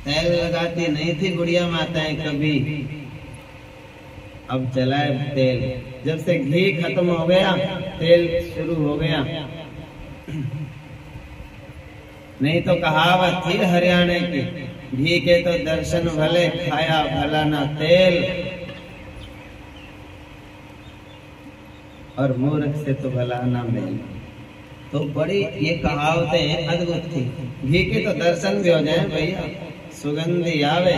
तेल लगाती नहीं थी बुढ़िया माताएं कभी, अब चलाए तेल। जब से घी खत्म हो गया तेल शुरू हो गया। नहीं तो कहावत थी हरियाणा की, घी के तो दर्शन भले, खाया भला ना तेल, और मूर्ख से तो भला ना मेल। तो बड़ी ये कहावतें अद्भुत थी। घी के तो दर्शन भी हो जाए भैया, सुगंधी आवे,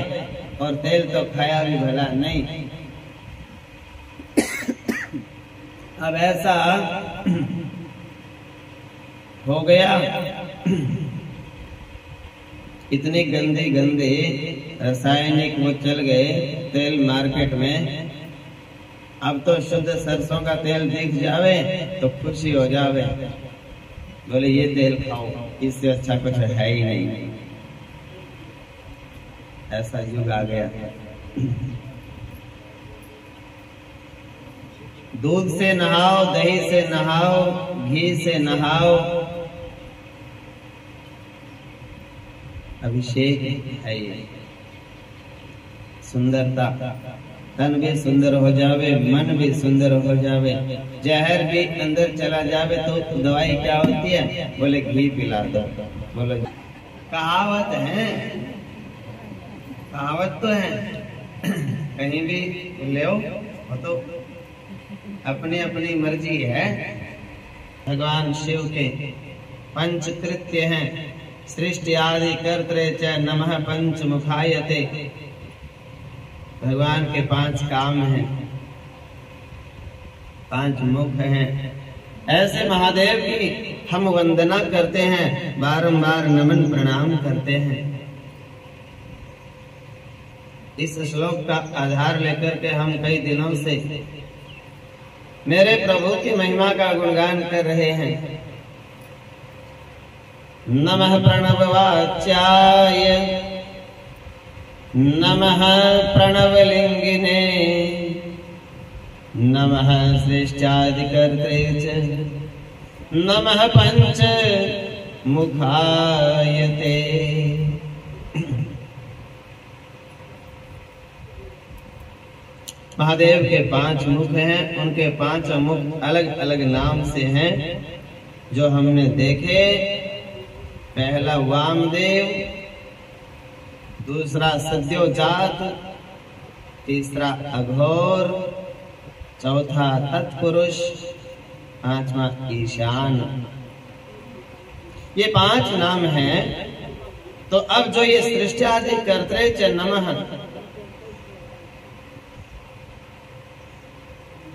और तेल तो खाया भी भला नहीं। अब ऐसा हो गया, इतनी गंदी गंदी रासायनिक वो चल गए तेल मार्केट में। अब तो शुद्ध सरसों का तेल दिख जावे तो खुशी हो जावे, बोले ये तेल खाओ, इससे अच्छा कुछ है ही नहीं। ऐसा युग आ गया। दूध से नहाओ, दही से नहाओ, घी से नहाओ, अभिषेक है ये। सुंदरता, तन भी सुंदर हो जावे, मन भी सुंदर हो जावे। जहर भी अंदर चला जावे तो दवाई क्या होती है? बोले घी पिला दो। बोलो कहावत है, कहावत तो है, कहीं भी ले तो अपनी अपनी मर्जी है। भगवान शिव के पंच कृत्य हैं, सृष्टि आदि कर्त्रे च नमः पंच मुखायते। भगवान के 5 काम हैं, 5 मुख हैं। ऐसे महादेव की हम वंदना करते हैं, बारंबार नमन प्रणाम करते हैं। इस श्लोक का आधार लेकर के हम कई दिनों से मेरे प्रभु की महिमा का गुणगान कर रहे हैं। नमः प्रणववाच्याय, नमः प्रणवलिंगिने, नमः सृष्ट्यादिकर्त्रे च, नमः पंच मुखायते। महादेव के 5 मुख हैं, उनके 5 मुख अलग अलग नाम से हैं जो हमने देखे। पहला वामदेव, दूसरा सद्योजात, तीसरा अघोर, चौथा तत्पुरुष, 5वां ईशान। ये 5 नाम हैं। तो अब जो ये सृष्टि आदि कर्त्रे च नमः,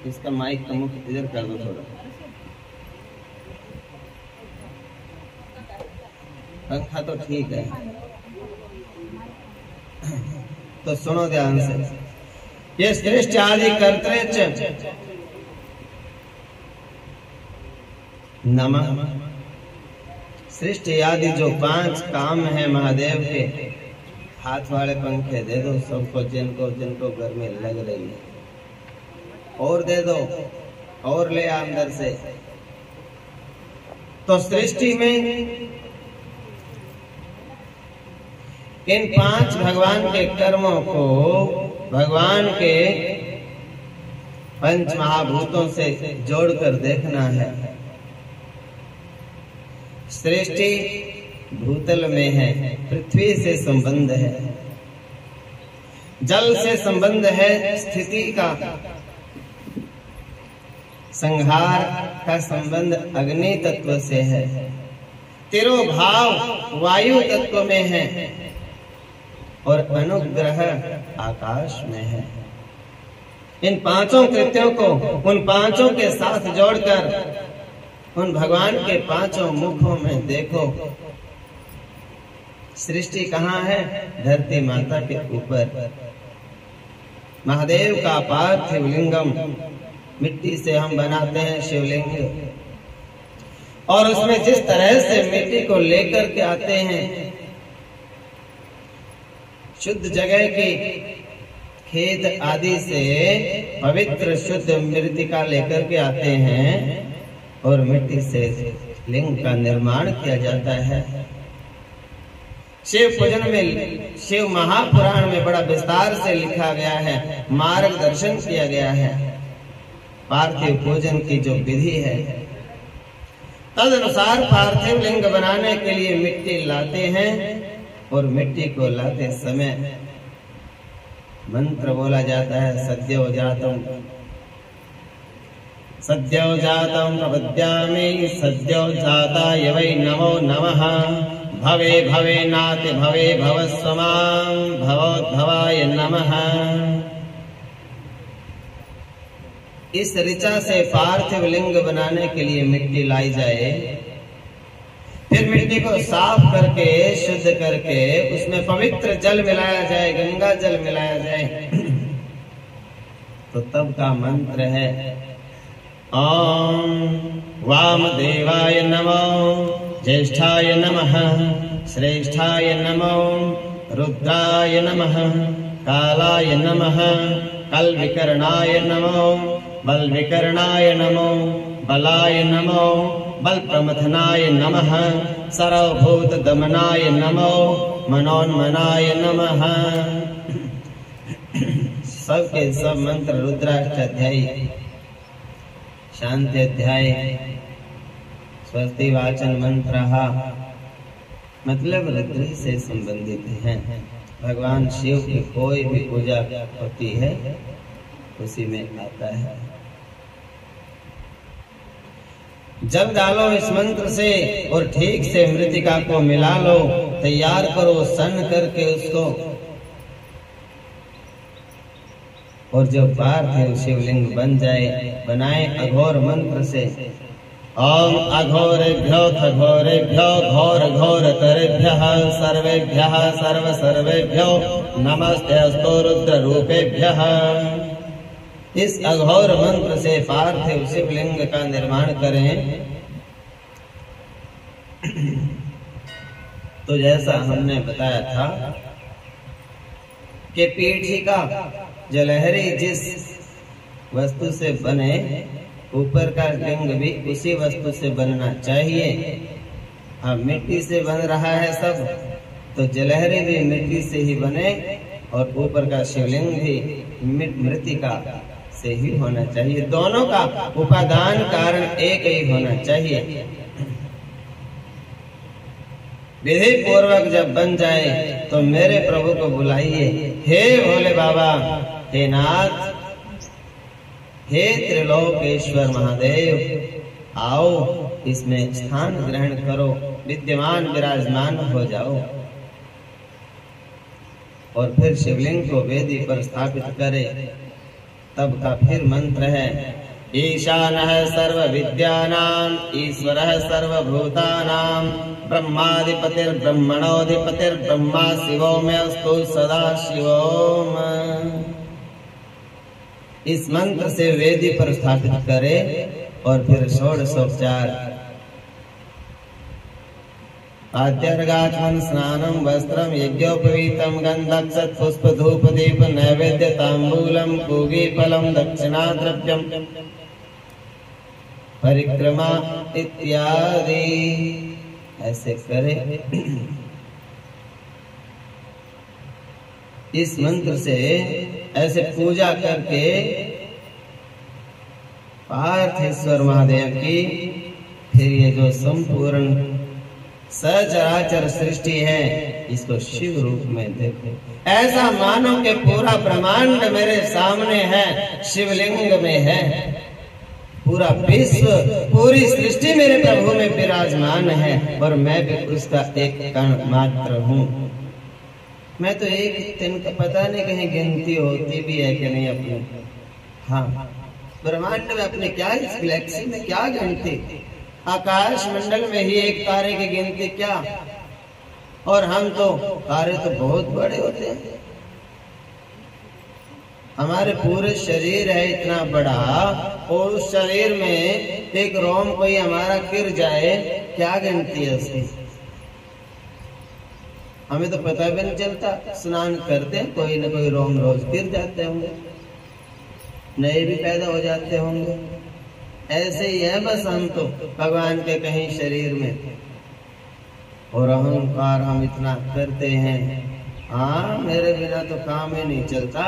इसका माइक का मुख इधर कर दो थोड़ा, पंखा तो ठीक है। तो सुनो ध्यान से, ये सृष्टि आदि कर्त्रे च नमः। सृष्टि आदि जो 5 काम है महादेव के, हाथ वाले पंखे दे दो सबको, जिनको जिनको घर में लग रही है, और दे दो, और ले अंदर से। तो सृष्टि में इन 5 भगवान के कर्मों को भगवान के 5 महाभूतों से जोड़कर देखना है। सृष्टि भूतल में है, पृथ्वी से संबंध है, जल से संबंध है, स्थिति का संहार का संबंध अग्नि तत्व से है, तिरोभाव वायु तत्व में है, और अनुग्रह आकाश में है। इन 5 कृत्यों को उन 5 के साथ जोड़कर उन भगवान के 5 मुखों में देखो। सृष्टि कहाँ है? धरती माता के ऊपर। महादेव का पार्थिव लिंगम, मिट्टी से हम बनाते हैं शिवलिंग, और उसमें जिस तरह से मिट्टी को लेकर के आते हैं, शुद्ध जगह की खेत आदि से पवित्र शुद्ध मृतिका लेकर के आते हैं, और मिट्टी से लिंग का निर्माण किया जाता है। शिव पूजन में, शिव महापुराण में बड़ा विस्तार से लिखा गया है, मार्गदर्शन किया गया है। पार्थिव पूजन की जो विधि है, तद अनुसार पार्थिव लिंग बनाने के लिए मिट्टी लाते हैं और मिट्टी को लाते समय मंत्र बोला जाता है, सद्यो जातम प्रपद्यामि, सद्यो जाताय वै नमो नमः, भवे भवे नाति भवे भवस्वमां, भवोद्भवाय नमः। इस ऋचा से पार्थिव लिंग बनाने के लिए मिट्टी लाई जाए, फिर मिट्टी को साफ करके शुद्ध करके उसमें पवित्र जल मिलाया जाए, गंगा जल मिलाया जाए। तो तब का मंत्र है ओम वामदेवाय नमो, ज्येष्ठाय नमः, श्रेष्ठाय नमो, रुद्राय नमः, कालाय नमः, कलविकरणाय नमो, बलविकरणाय नमो, बलाय नमो, बल प्रमथनाय नमः, सर्वभूत दमनाय नमो, मनोन्मनाय नमः। सबके सब मंत्र रुद्राष्टाध्यायी, शांति अध्याय, स्वस्ति वाचन मंत्र मतलब रुद्र से संबंधित हैं। भगवान शिव की कोई भी पूजा होती है उसी में आता है। जब डालो इस मंत्र से और ठीक से मृतिका को मिला लो, तैयार करो सन करके उसको, और जब पार्थिव शिवलिंग बन जाए, बनाए अघोर मंत्र से। ओम अघोरेभ्यो खघोरेभ्यो घोर घोर तरेभ्यः सर्वेभ्यः सर्व सर्वेभ्यो नमस्तेऽस्तु रुद्र रूपेभ्यः। इस अघोर मंत्र से पार्थिव शिवलिंग का निर्माण करें। तो जैसा हमने बताया था कि पीठिका जलहरी जिस वस्तु से बने, ऊपर का लिंग भी उसी वस्तु से बनना चाहिए। अब मिट्टी से बन रहा है सब, तो जलहरी भी मिट्टी से ही बने और ऊपर का शिवलिंग भी मृतिका से ही होना चाहिए। दोनों का उपादान कारण एक ही होना चाहिए। विधि पूर्वक जब बन जाए तो मेरे प्रभु को बुलाइए, हे भोले बाबा, हे नाथ, हे त्रिलोकेश्वर महादेव, आओ इसमें स्थान ग्रहण करो, विद्यमान विराजमान हो जाओ। और फिर शिवलिंग को वेदी पर स्थापित करे। तब का फिर मंत्र है ईशानः सर्व विद्यानां ईश्वरः सर्वभूतानां ब्रह्माधिपतिर्ब्रह्मणोऽधिपतिर्ब्रह्मा शिवो मे अस्तु सदा शिवोम। इस मंत्र से वेदी पर स्थापित करे और फिर षोडशोपचार आद्यर्गात्मन स्नानं वस्त्रं यज्ञोपवीतं गन्धक्षत पुष्प धूप दीप नैवेद्य तांबूलम पूगी फलम दक्षिणा द्रव्यम परिक्रमा इत्यादि ऐसे करे। इस मंत्र से ऐसे पूजा करके पार्थेश्वर महादेव की फिर ये जो संपूर्ण सचराचर सृष्टि है इसको शिव रूप में देखो। ऐसा मानो कि पूरा ब्रह्मांड मेरे सामने है, शिवलिंग में है। पूरा विश्व, पूरी सृष्टि मेरे प्रभु में विराजमान है और मैं भी उसका एक कण मात्र हूँ। मैं तो एक दिन का पता नहीं कहीं गिनती होती भी है कि नहीं अपने। हाँ, ब्रह्मांड में अपने क्या, इस गैलेक्सी में क्या गिनती, आकाश मंडल में ही एक तारे की गिनती क्या। और हम तो तारे तो बहुत बड़े होते हैं। हमारे पूरे शरीर है इतना बड़ा और उस शरीर में एक रोम कोई हमारा गिर जाए, क्या गिनती है उसकी। हमें तो पता भी नहीं चलता, स्नान करते कोई न कोई रोम रोज गिर जाते होंगे, नए भी पैदा हो जाते होंगे। ऐसे ही है बस हम तो भगवान के कहीं शरीर में। और अहंकार हम इतना करते हैं, हाँ मेरे बिना तो काम ही नहीं चलता,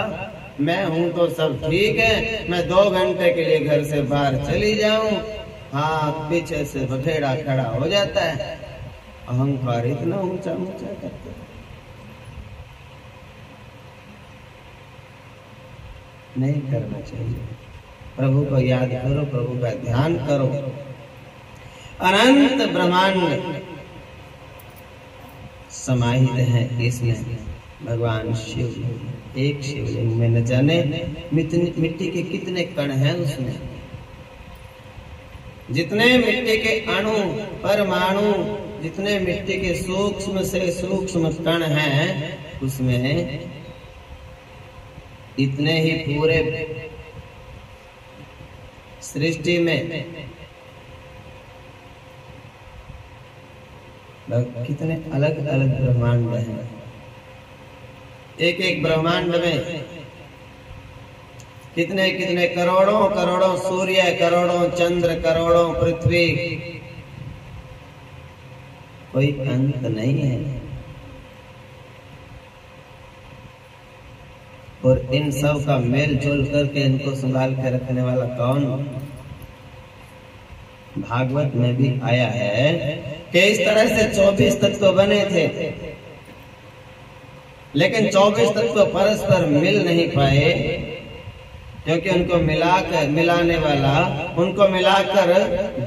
मैं हूं तो सब ठीक है, मैं 2 घंटे के लिए घर से बाहर चली जाऊं, हाँ पीछे से बखेड़ा खड़ा हो जाता है। अहंकार इतना ऊंचा ऊंचा करते हैं। नहीं करना चाहिए। प्रभु को याद करो, प्रभु का ध्यान करो। अनंत ब्रह्मांड समाहित है इसमें। भगवान शिव एक शिवलिंग में न जाने मिट्टी के कितने कण हैं उसमें। जितने मिट्टी के अणु परमाणु, जितने मिट्टी के सूक्ष्म से सूक्ष्म कण हैं उसमें, इतने ही पूरे सृष्टि में कितने अलग अलग ब्रह्मांड हैं। एक एक ब्रह्मांड में कितने कितने करोड़ों करोड़ों सूर्य, करोड़ों चंद्र, करोड़ों पृथ्वी, कोई अंत नहीं है। और इन सब का मेल जोल करके इनको संभाल के रखने वाला कौन? भागवत में भी आया है कि इस तरह से 24 तत्व बने थे, लेकिन 24 तत्व परस्पर मिल नहीं पाए, क्योंकि उनको मिलाने वाला, उनको मिलाकर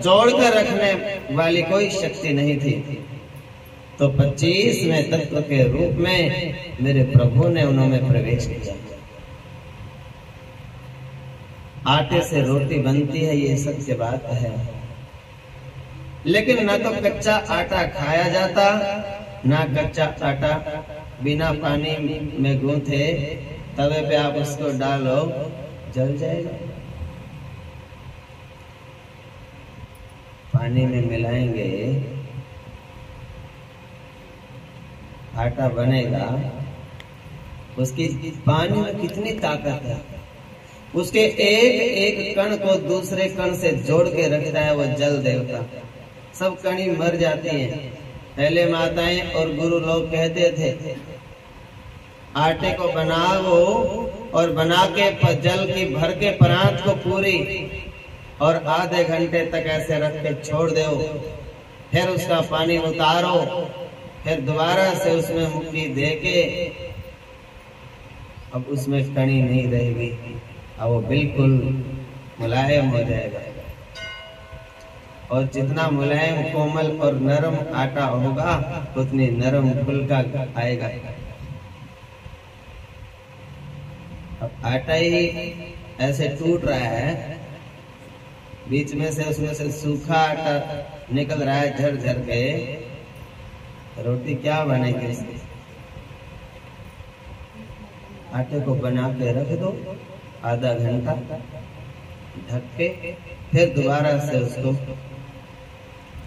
जोड़कर रखने वाली कोई शक्ति नहीं थी। तो 25वें तत्व के रूप में मेरे प्रभु ने उन्होंने प्रवेश किया। आटे से रोटी बनती है, ये सत्य बात है, लेकिन न तो कच्चा आटा खाया जाता, ना कच्चा आटा बिना पानी में गूंथे तवे पे आप उसको डालो जल जाएगा। पानी में मिलाएंगे आटा बनेगा। उसकी पानी में कितनी ताकत है, उसके एक एक कण को दूसरे कण से जोड़ के रखता है वो जल देवता। सब कणी मर जाती हैं। पहले माताएं और गुरु लोग कहते थे आटे को बनाओ और बना के जल की भर के परात को पूरी और आधे घंटे तक ऐसे रख के छोड़ दो, फिर उसका पानी उतारो, फिर दोबारा से उसमें मुट्ठी दे के, अब उसमें कणी नहीं रहेगी, अब वो बिल्कुल मुलायम हो जाएगा। और जितना मुलायम कोमल और नरम आटा होगा उतनी नरम फुल्का आएगा। अब आटा ही ऐसे टूट रहा है, बीच में से उसमें से सूखा आटा निकल रहा है झर झर के, रोटी क्या बनेगी इसकी? आटे को बना के रख दो आधा घंटा ढक के, फिर दोबारा से उसको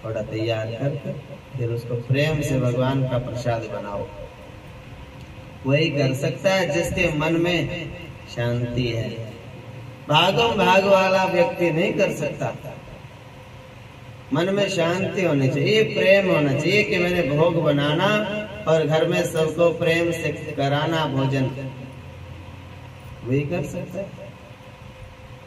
थोड़ा तैयार करके फिर उसको प्रेम से भगवान का प्रसाद बनाओ। वही कर सकता है जिसके मन में शांति है। भागम भाग वाला व्यक्ति नहीं कर सकता। मन में शांति होनी चाहिए, प्रेम होना चाहिए कि मैंने भोग बनाना और घर में सबको प्रेम से कराना भोजन, वही कर सकता है।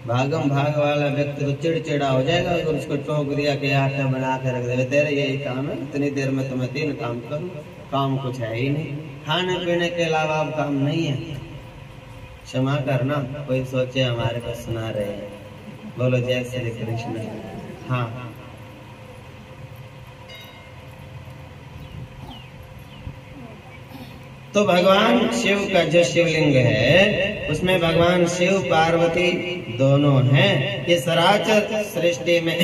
भागम भाग वाला व्यक्ति तो चिड़चिड़ा हो जाएगा अगर उसको टोक दिया कि आटा बना के रख दे, तेरे यही काम है, इतनी देर में तुम्हें 3 काम करूं, काम कुछ है ही नहीं, खाने पीने के अलावा अब काम नहीं है। क्षमा करना, कोई सोचे हमारे को सुना रहे हैं। बोलो जय श्री कृष्ण। हाँ, तो भगवान शिव का जो शिवलिंग है उसमें भगवान शिव पार्वती दोनों हैं। ये सराचर सृष्टि में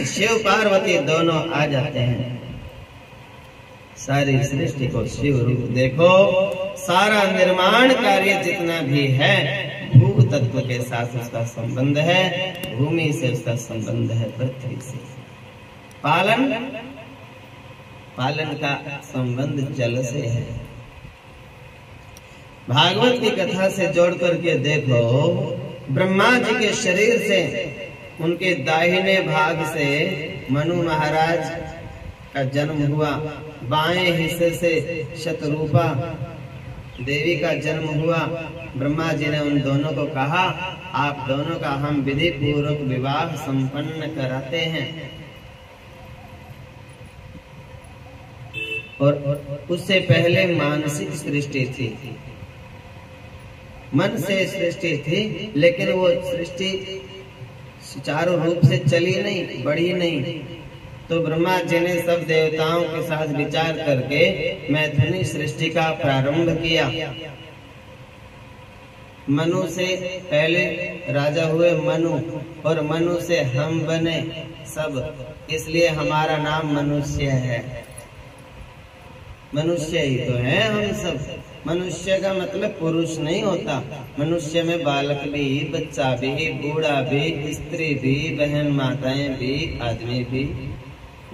शिव पार्वती दोनों आ जाते हैं। सारी सृष्टि को शिव रूप देखो। सारा निर्माण कार्य जितना भी है भू तत्व के साथ उसका संबंध है, भूमि से उसका संबंध है, पृथ्वी से। पालन का संबंध जल से है। भागवत की कथा से जोड़ करके देखो, ब्रह्मा जी के शरीर से, उनके दाहिने भाग से मनु महाराज का जन्म हुआ, बाएं हिस्से से शतरूपा देवी का जन्म हुआ। ब्रह्मा जी ने उन दोनों को कहा, आप दोनों का हम विधि पूर्वक विवाह संपन्न कराते हैं। और उससे पहले मानसिक सृष्टि थी, मन से सृष्टि थी, लेकिन वो सृष्टि सुचारू रूप से चली नहीं, बढ़ी नहीं। तो ब्रह्मा जी ने सब देवताओं के साथ विचार करके मैथुनी सृष्टि का प्रारंभ किया। मनु से पहले राजा हुए मनु, और मनु से हम बने सब, इसलिए हमारा नाम मनुष्य है। मनुष्य ही तो है हम सब। मनुष्य का मतलब पुरुष नहीं होता। मनुष्य में बालक भी, बच्चा भी, बूढ़ा भी, स्त्री भी, बहन माताएं भी, आदमी भी,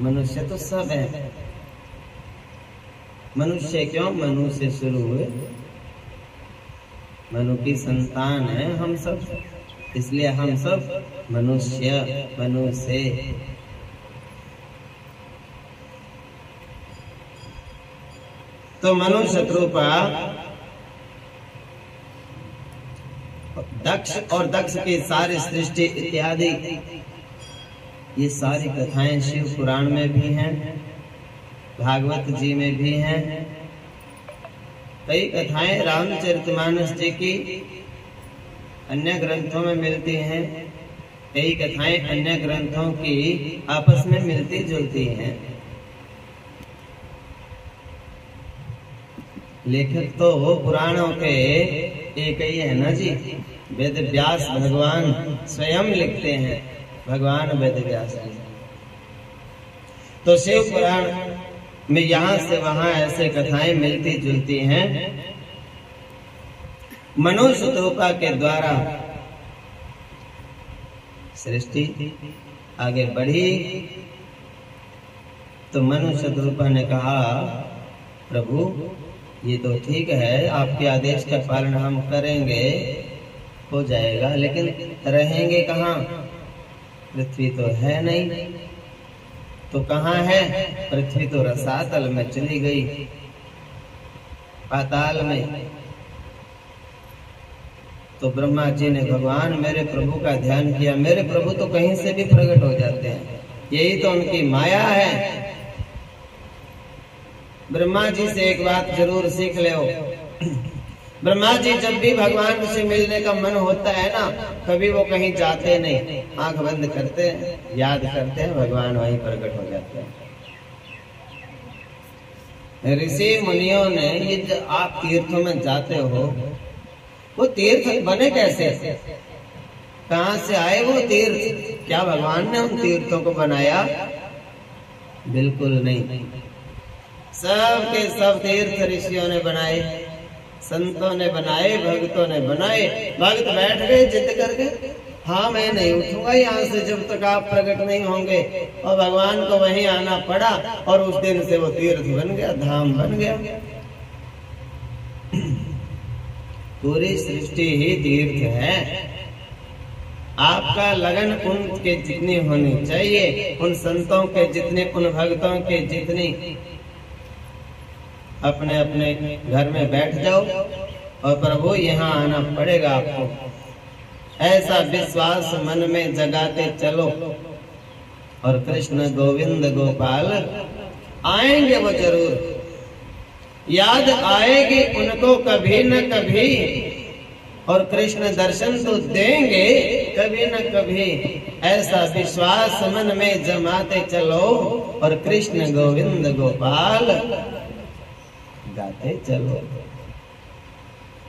मनुष्य तो सब है। मनुष्य क्यों? मनु से शुरू हुए, मनु की संतान है हम सब, इसलिए हम सब मनुष्य, मनु से। तो मनु, शत्रुपा, दक्ष और दक्ष की सारी सृष्टि इत्यादि, ये सारी कथाएं शिव पुराण में भी हैं, भागवत जी में भी हैं। कई कथाएं रामचरितमानस जी की अन्य ग्रंथों में मिलती हैं, कई कथाएं अन्य ग्रंथों की आपस में मिलती जुलती हैं। लेखक तो पुराणों के एक ही है ना जी, वेद व्यास भगवान स्वयं लिखते हैं, भगवान वेद व्यास जी। तो शिव पुराण में यहाँ से वहां ऐसे कथाएं मिलती जुलती हैं। मनु शतरूपा के द्वारा सृष्टि आगे बढ़ी। तो मनु शतरूपा ने कहा, प्रभु ये तो ठीक है, आपके आदेश का पालन हम करेंगे, हो जाएगा, लेकिन रहेंगे कहाँ? पृथ्वी तो है नहीं। तो कहाँ है? पृथ्वी तो रसातल में चली गई, पाताल में। तो ब्रह्मा जी ने भगवान मेरे प्रभु का ध्यान किया। मेरे प्रभु तो कहीं से भी प्रकट हो जाते हैं, यही तो उनकी माया है। ब्रह्मा जी से एक बात जरूर सीख ले। ब्रह्मा जी जब भी भगवान से मिलने का मन होता है ना, कभी वो कहीं जाते नहीं, आंख बंद करते हैं, याद करते हैं, भगवान वहीं प्रकट हो जाते हैं। ऋषि मुनियों ने, ये आप तीर्थों में जाते हो, वो तीर्थ बने कैसे? कहाँ से आए वो तीर्थ? क्या भगवान ने उन तीर्थों को बनाया? बिल्कुल नहीं। सब के सब तीर्थ ऋषियों ने बनाए, संतों ने बनाए, भक्तों ने बनाए। भक्त बैठ गए जिद करके, हाँ मैं नहीं उठूंगा यहाँ से जब तक आप प्रकट नहीं होंगे। और भगवान को वहीं आना पड़ा, और उस दिन से वो तीर्थ बन गया, धाम बन गया। पूरी सृष्टि ही तीर्थ है। आपका लगन उनके जितनी होनी चाहिए, उन संतों के जितने, उन भक्तों के जितनी। अपने अपने घर में बैठ जाओ, और प्रभु यहाँ आना पड़ेगा आपको, ऐसा विश्वास मन में जगाते चलो। और कृष्ण गोविंद गोपाल आएंगे, वो जरूर याद आएगी उनको कभी न कभी। और कृष्ण दर्शन तो देंगे कभी न कभी, ऐसा विश्वास मन में जमाते चलो। और कृष्ण गोविंद गोपाल गाते चलो,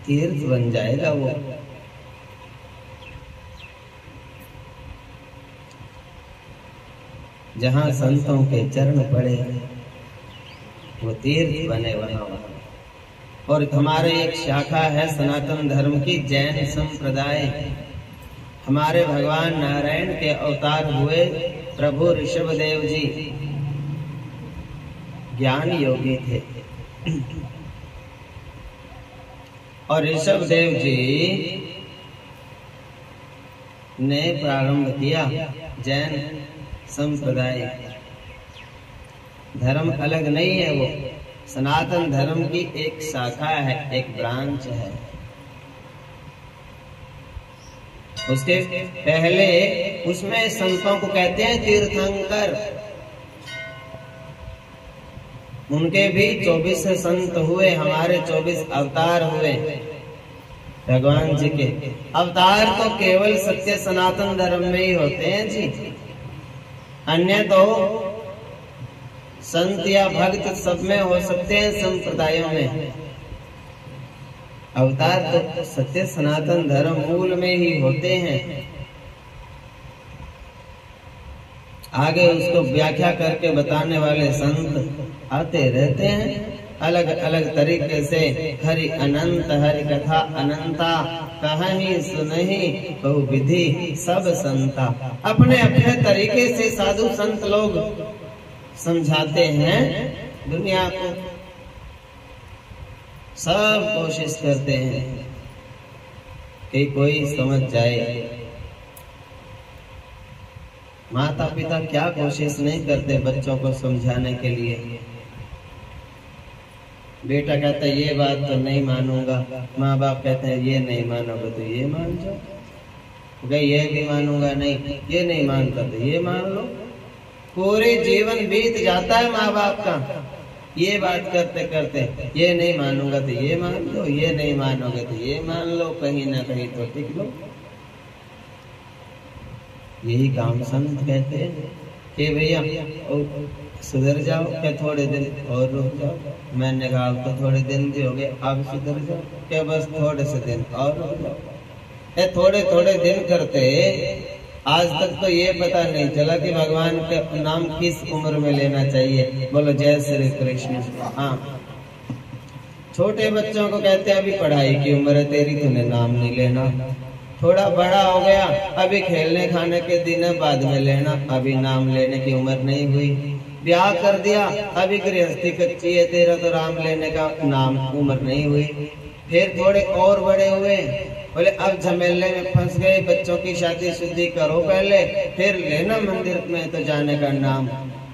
तीर्थ बन जाएगा वो। जहाँ संतों के चरण पड़े, वो तीर्थ बने वहाँ। और हमारे एक शाखा है सनातन धर्म की, जैन संप्रदाय। हमारे भगवान नारायण के अवतार हुए प्रभु ऋषभदेव जी, ज्ञान योगी थे। और ऋषभदेव जी ने प्रारंभ किया जैन संप्रदाय। धर्म अलग नहीं है, वो सनातन धर्म की एक शाखा है, एक ब्रांच है। उसके पहले उसमें संतों को कहते हैं तीर्थंकर। उनके भी 24 संत हुए, हमारे 24 अवतार हुए भगवान जी के। अवतार तो केवल सत्य सनातन धर्म में ही होते हैं जी, अन्य तो संत या भक्त सब में हो सकते हैं, संप्रदायों में। अवतार तो सत्य सनातन धर्म मूल में ही होते हैं। आगे उसको व्याख्या करके बताने वाले संत आते रहते हैं अलग अलग तरीके से। हरि अनंत हरि कथा अनंता, कहीं सुनहि बहु विधि सब संता। अपने अपने तरीके से साधु संत लोग समझाते हैं दुनिया को, सब कोशिश करते हैं कि कोई समझ जाए। माता पिता क्या कोशिश नहीं करते बच्चों को समझाने के लिए। बेटा कहता है ये बात तो नहीं मानूंगा, माँ बाप कहते हैं ये नहीं मानोगे तो ये मान जाओ, ये भी मानूंगा नहीं, ये नहीं मानता तो ये मान लो। पूरे जीवन बीत जाता है माँ बाप का ये बात करते करते, ये नहीं मानूंगा तो ये मान लो, ये नहीं मानोगे तो ये मान लो, कहीं ना कहीं तो टिक लो। यही काम संत कहते हैं कि भैया सुधर जाओ, क्या थोड़े दिन और रुक जाओ। मैंने कहा अब तो थोड़े दिन भी हो गए, अब सुधर जाओ, क्या बस थोड़े से दिन और रुक जाओ। थोड़े थोड़े दिन करते आज तक तो ये पता नहीं चला कि भगवान का नाम किस उम्र में लेना चाहिए। बोलो जय श्री कृष्ण। हाँ, छोटे बच्चों को कहते हैं अभी पढ़ाई की उम्र है तेरी, तूने नाम नहीं लेना। थोड़ा बड़ा हो गया, अभी खेलने खाने के दिन है, बाद में लेना, अभी नाम लेने की उम्र नहीं हुई। ब्याह कर दिया, अभी गृहस्थी कच्ची है, तेरा तो नाम लेने का नाम उम्र नहीं हुई। फिर थोड़े और बड़े हुए, बोले अब झमेले में फंस गए, बच्चों की शादी शुद्धि करो पहले, फिर लेना मंदिर में तो जाने का नाम।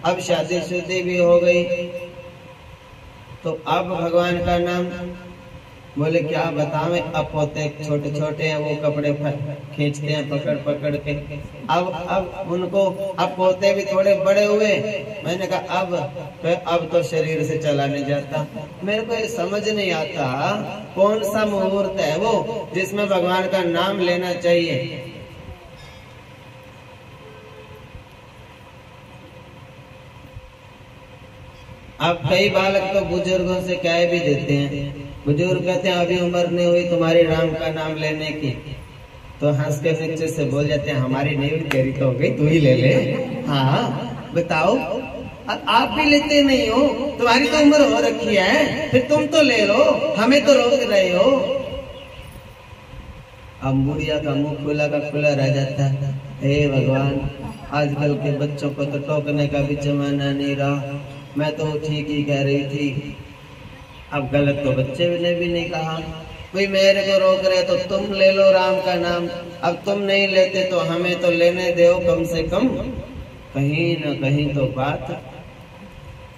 अब शादी शुद्धि भी हो गई तो अब भगवान का नाम, बोले क्या बतावे। अब पोते छोटे छोटे हैं, वो कपड़े खींचते हैं पकड़ पकड़ के। अब उनको, अब पोते भी थोड़े बड़े हुए। मैंने कहा अब तो शरीर से चला नहीं जाता। मेरे को ये समझ नहीं आता कौन सा मुहूर्त है वो जिसमें भगवान का नाम लेना चाहिए। अब कई बालक तो बुजुर्गों से कह भी देते हैं, बुजुर्ग कहते हैं अभी उम्र नहीं हुई तुम्हारी राम का नाम लेने की, तो हंस के नीचे से बोल जाते हैं हमारी नहीं हुई, तेरी तो हो गई, तू ही ले ले। हाँ बताओ, आप भी लेते नहीं हो, तुम्हारी तो उम्र हो रखी है, फिर तुम तो ले लो, हमें तो रोक रहे हो। अब बुढ़िया का मुंह खुला का खुला रह जाता है। हे भगवान, आजकल के बच्चों को तो टोकने का भी जमाना नहीं रहा। मैं तो ठीक ही कह रही थी, अब गलत तो बच्चे ने भी नहीं कहा। भाई मेरे को रोक रहे तो तुम ले लो राम का नाम, अब तुम नहीं लेते तो हमें तो लेने दो कम से कम। कहीं न कहीं तो बात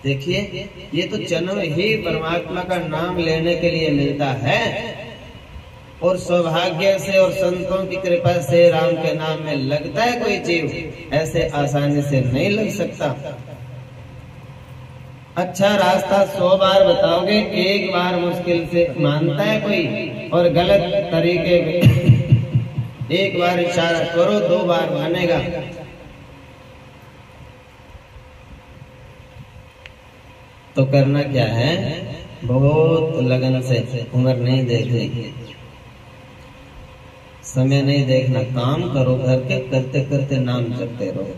देखिए, ये तो जन्म ही परमात्मा का नाम लेने के लिए मिलता है, और सौभाग्य से और संतों की कृपा से राम के नाम में लगता है कोई जीव, ऐसे आसानी से नहीं लग सकता। अच्छा रास्ता 100 बार बताओगे, एक बार मुश्किल से मानता है कोई, और गलत तरीके में एक बार इशारा करो 2 बार मानेगा। तो करना क्या है, बहुत लगन से, उम्र नहीं देखनी, समय नहीं देखना, काम करो, घर के करते करते नाम करते रहो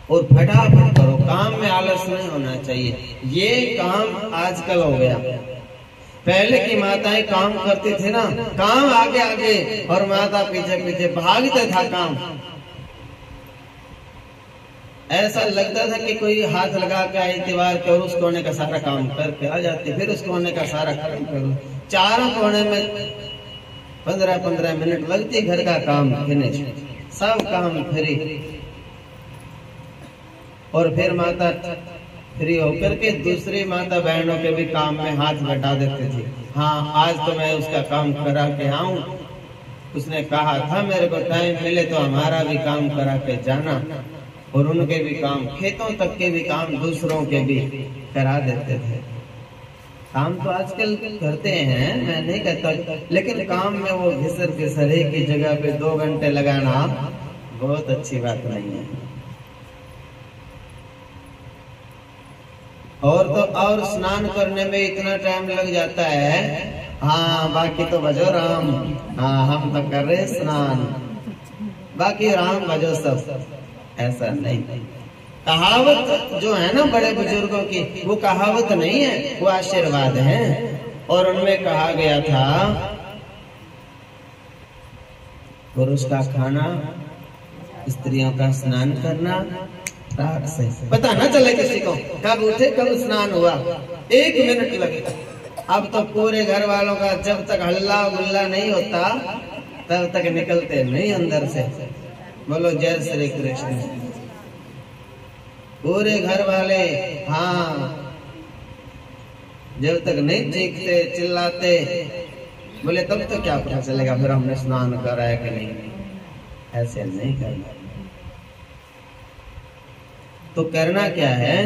और फटाफट करो। काम में आलस नहीं होना चाहिए। ये काम आजकल हो गया, पहले की माताएं काम करती थी ना, काम आगे आगे और माता पीछे पीछे भागते था काम। ऐसा लगता था कि कोई हाथ लगा के आई दीवार के और उस कोने का सारा काम करके आ जाती, फिर उस कोने का सारा काम करो। चारों कोने में 15-15 मिनट लगती, घर का काम फिनिश, सब काम फ्री। और फिर माता फ्री होकर के दूसरी माता बहनों के भी काम में हाथ बटा देते थे। हाँ, आज तो मैं उसका काम करा के आऊं। उसने कहा था मेरे को टाइम मिले तो हमारा भी काम करा के जाना। और उनके भी काम, खेतों तक के भी काम दूसरों के भी करा देते थे। काम तो आजकल करते हैं, मैं नहीं कहता, लेकिन काम में वो घिसर एक की जगह पे 2 घंटे लगाना बहुत अच्छी बात नहीं है। और तो और स्नान करने में इतना टाइम लग जाता है। हाँ, बाकी तो भजो राम, हाँ हम तो कर रहे स्नान, बाकी राम भजो सब। ऐसा नहीं, कहावत जो है ना बड़े बुजुर्गों की, वो कहावत नहीं है, वो आशीर्वाद है। और उनमें कहा गया था पुरुष का खाना, स्त्रियों का स्नान करना, रात से पता न चले किसी को कब उठे कब स्नान हुआ, 1 मिनट लगेगा। अब तो पूरे घर वालों का जब तक हल्ला गुल्ला नहीं होता तब तक निकलते नहीं अंदर से। बोलो जय श्री कृष्ण। पूरे घर वाले, हाँ, जब तक नहीं चीखते चिल्लाते, बोले तब तो क्या पता चलेगा फिर हमने स्नान करा है कि नहीं। ऐसे नहीं करना। तो करना क्या है?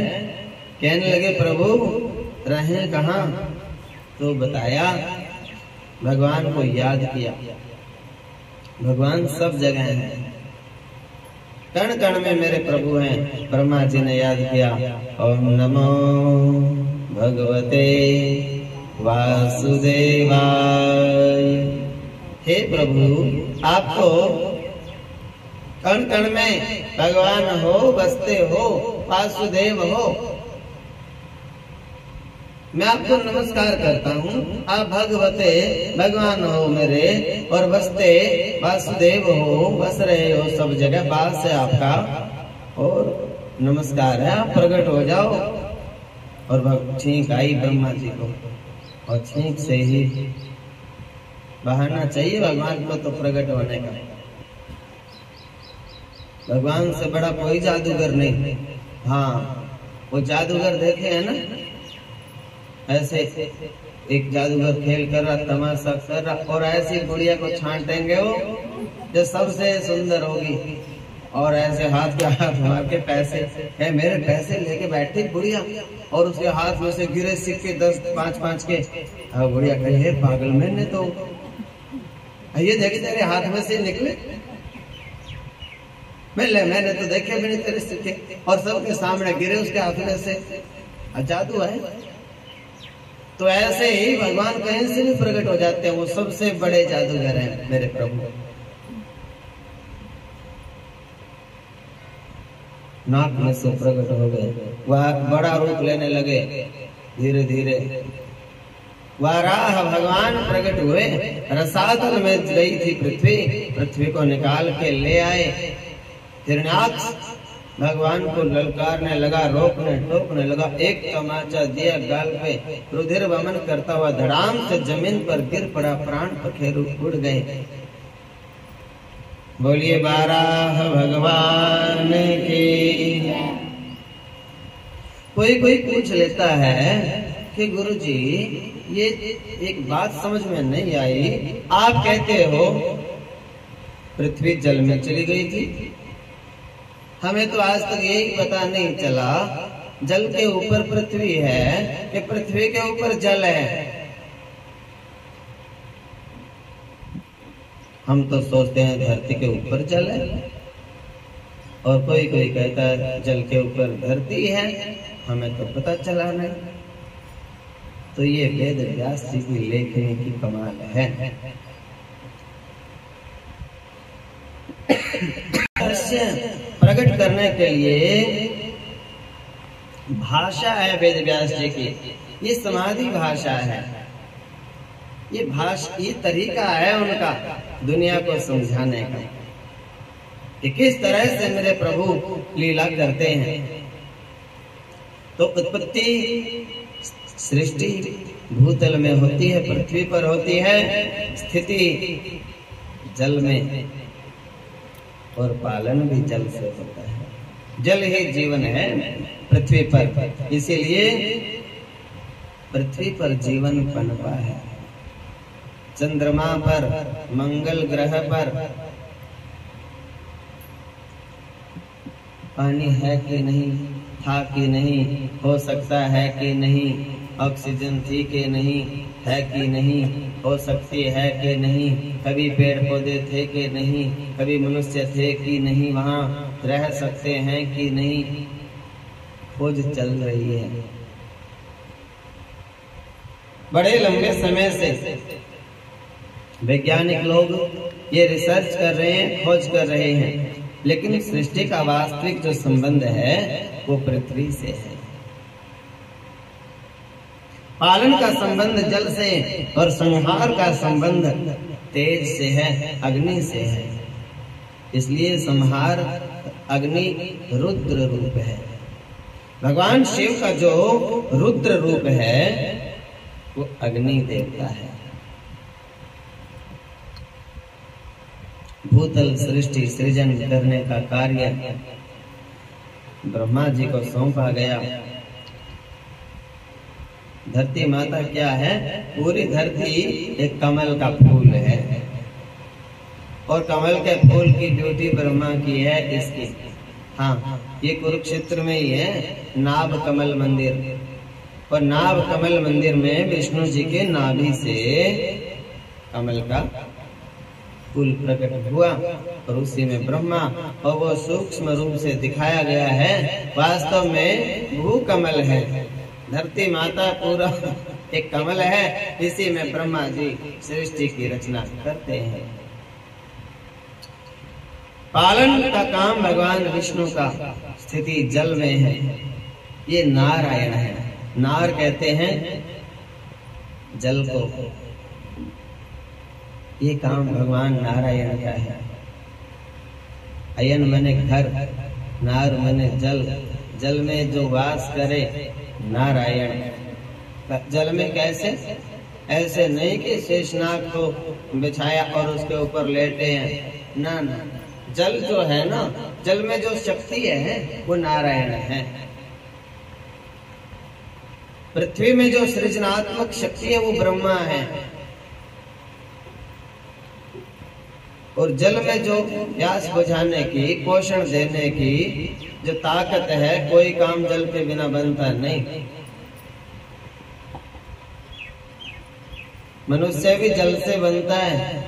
कहने लगे प्रभु रहे कहाँ? तो बताया, भगवान को याद किया। भगवान सब जगह है, कण कण में मेरे प्रभु हैं। ब्रह्मा जी ने याद किया, ओम नमो भगवते वासुदेवाय। हे प्रभु, आप तो कण कण में भगवान हो, बसते हो, वासुदेव हो। मैं आपको नमस्कार करता हूँ। आप भगवते भगवान हो मेरे, और बसते वासुदेव हो, बस रहे हो सब जगह, बात से आपका और नमस्कार है। आप प्रकट हो जाओ। और छींक आई ब्रह्मा जी को, और छींक से ही बहाना चाहिए भगवान को तो प्रकट होने का। भगवान से बड़ा कोई जादूगर नहीं। हाँ, वो जादूगर देखे है ना, ऐसे एक जादूगर खेल कर रहा, तमाशा कर रहा, और ऐसी गुड़िया को छांटेंगे वो जो सबसे सुंदर होगी, और ऐसे हाथ के हाथ मार के पैसे है, मेरे पैसे लेके बैठी गुड़िया, और उसके हाथ में से गिरे सिक्के 10 5 के। अब गुड़िया कही, हे पागल, मैंने तो ये देखे तेरे हाथ में से निकले, मैंने तो देखे भी नहीं तेरे सिक्के, और सबके सामने गिरे उसके हाथ में से। जादू है। तो ऐसे ही भगवान कहीं से भी प्रकट हो जाते हैं। वो सबसे बड़े जादूगर हैं मेरे प्रभु। नाक में से प्रकट हो गए, वह बड़ा रूप लेने लगे। धीरे धीरे वाराह भगवान प्रकट हुए। रसातल में गई थी पृथ्वी, पृथ्वी को निकाल के ले आए। हिरण्याक्ष भगवान को ललकारने लगा, रोकने टोकने लगा। एक तमाचा दिया गाल पे, रुधिर वमन करता हुआ धड़ाम से जमीन पर गिर पड़ा, प्राण पखेरु उड़ गए। बोलिए बाराह भगवान की। कोई पूछ लेता है कि गुरुजी ये एक बात समझ में नहीं आई, आप कहते हो पृथ्वी जल में चली गई थी, हमें तो आज तक यही पता नहीं चला जल के ऊपर पृथ्वी है कि पृथ्वी के ऊपर जल है। हम तो सोचते हैं धरती के ऊपर जल है, और कोई कहता है जल के ऊपर धरती है, हमें तो पता चला नहीं। तो ये वेद व्यास जी की लेखनी की कमाल है। प्रकट करने के लिए भाषा है वेद व्यास जी की, ये समाधि भाषा है, ये तरीका है उनका दुनिया को समझाने का कि किस तरह से मेरे प्रभु लीला करते हैं। तो उत्पत्ति सृष्टि भूतल में होती है, पृथ्वी पर होती है, स्थिति जल में, और पालन भी जल से होता है। जल ही जीवन है पृथ्वी पर, इसीलिए पृथ्वी पर जीवन पनपा है। चंद्रमा पर, मंगल ग्रह पर पानी है कि नहीं, था कि नहीं, हो सकता है कि नहीं, ऑक्सीजन थी कि नहीं, है कि नहीं, हो सकती है कि नहीं, कभी पेड़ पौधे थे कि नहीं, कभी मनुष्य थे कि नहीं, वहाँ रह सकते हैं कि नहीं, खोज चल रही है। बड़े लंबे समय से वैज्ञानिक लोग ये रिसर्च कर रहे हैं, खोज कर रहे हैं, लेकिन सृष्टि का वास्तविक जो संबंध है वो पृथ्वी से है। पालन का संबंध जल से और संहार का संबंध तेज से है, अग्नि से है। इसलिए संहार अग्नि रुद्र रूप है। भगवान शिव का जो रुद्र रूप है वो अग्नि देवता है। भूतल सृष्टि सृजन करने का कार्य ब्रह्मा जी को सौंपा गया। धरती माता क्या है? पूरी धरती एक कमल का फूल है और कमल के फूल की ड्यूटी ब्रह्मा की है इसकी। हाँ, ये कुरुक्षेत्र में ही है नाभ कमल मंदिर, और नाभ कमल मंदिर में विष्णु जी के नाभि से कमल का फूल प्रकट हुआ और उसी में ब्रह्मा, और वो सूक्ष्म रूप से दिखाया गया है, वास्तव में भू कमल है। धरती माता पूरा एक कमल है, इसी में ब्रह्मा जी सृष्टि की रचना करते हैं। पालन का काम भगवान विष्णु का स्थिति जल में है। ये नारायण है, नार कहते हैं जल को। ये काम भगवान नारायण का है। अयन मने घर, नार मने जल, जल में जो वास करे नारायण। जल में कैसे? ऐसे नहीं कि शेषनाग को बिछाया और उसके ऊपर लेटे हैं, ना ना, जल जो है ना, जल में जो शक्ति है वो नारायण है। पृथ्वी में जो सृजनात्मक शक्ति है वो ब्रह्मा है, और जल में जो प्यास बुझाने की, पोषण देने की जो ताकत है, कोई काम जल के बिना बनता नहीं। मनुष्य भी जल से बनता है,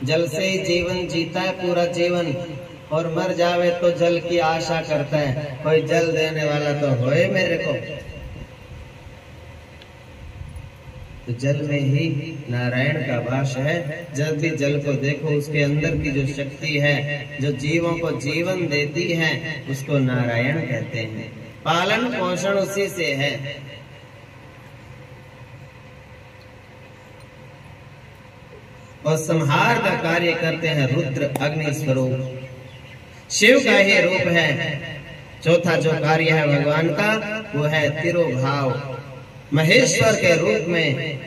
जल से ही जीवन जीता है पूरा जीवन, और मर जावे तो जल की आशा करता है, कोई जल देने वाला तो होए मेरे को। तो जल में ही नारायण का वास है। जब भी जल को देखो, उसके अंदर की जो शक्ति है, जो जीवों को जीवन देती है, उसको नारायण कहते हैं। पालन पोषण उसी से है। और संहार का कार्य करते हैं रुद्र अग्नि स्वरूप। शिव का ही रूप है। चौथा जो कार्य है भगवान का वो है तिरोभाव। महेश्वर के रूप में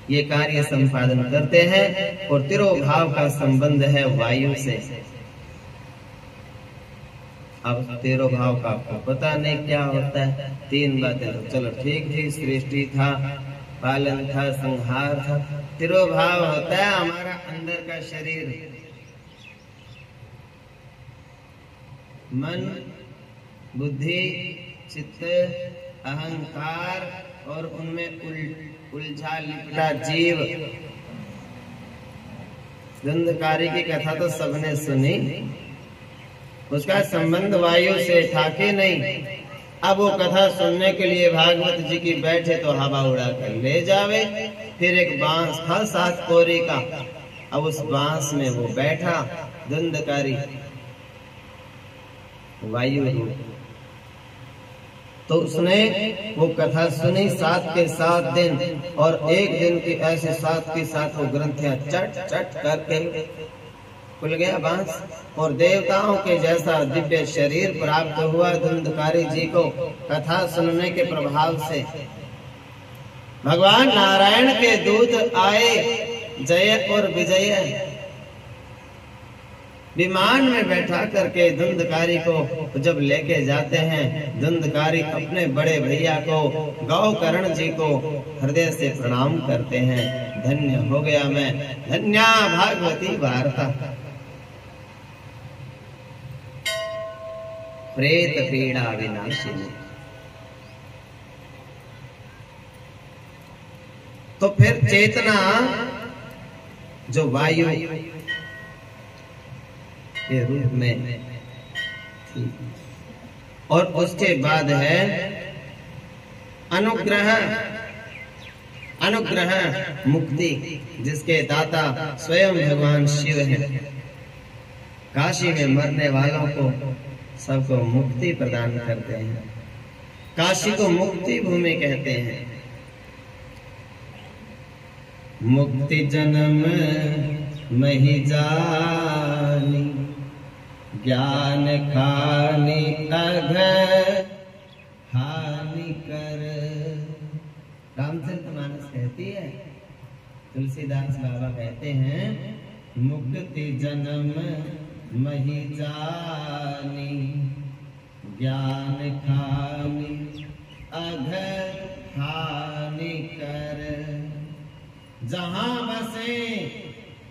ये कार्य संपादन करते हैं, और तिरोभाव का संबंध है वायु से। अब तिरोभाव का आपको पता नहीं क्या होता है। तीन बातें तो चलो ठीक थी, सृष्टि था, पालन था, संहार था। तिरोभाव होता है हमारा अंदर का शरीर, मन, बुद्धि, चित्त, अहंकार और उनमें उलझा लिपटा जीव। धुंधकारी की कथा तो सबने सुनी, उसका संबंध वायु से था कि नहीं। अब वो कथा सुनने के लिए भागवत जी की बैठे तो हवा उड़ा कर ले जावे। फिर एक बांस था 7 कोरी का, अब उस बांस में वो बैठा धुंधकारी वायु रूप। तो उसने वो कथा सुनी 7 के 7 दिन, और एक दिन की ऐसे 7 की 7 वो ग्रंथियां चट चट करके खुल गया बांस, और देवताओं के जैसा दिव्य शरीर प्राप्त हुआ धुंधकारी जी को कथा सुनने के प्रभाव से। भगवान नारायण के दूत आए, जय और विजय। विमान में बैठा करके धुंधकारी को जब लेके जाते हैं, धुंधकारी अपने बड़े भैया को गौकर्ण जी को हृदय से प्रणाम करते हैं। धन्य हो गया मैं, धन्या भागवती वार्ता। प्रेत पीड़ा विनाशिनी। तो फिर चेतना जो वायु के रूप में थी, और उसके बाद है अनुग्रह। अनुग्रह मुक्ति, जिसके दाता स्वयं भगवान शिव हैं। काशी में मरने वालों को सबको मुक्ति प्रदान करते हैं। काशी को मुक्ति भूमि कहते हैं। मुक्ति जन्म मही जानी, ज्ञान खानी अघ हानि कर। रामचरितमानस कहती है, तुलसीदास बाबा कहते हैं, मुक्ति जन्म मही जानी, ज्ञान खानी अघ हानि कर। जहां बसे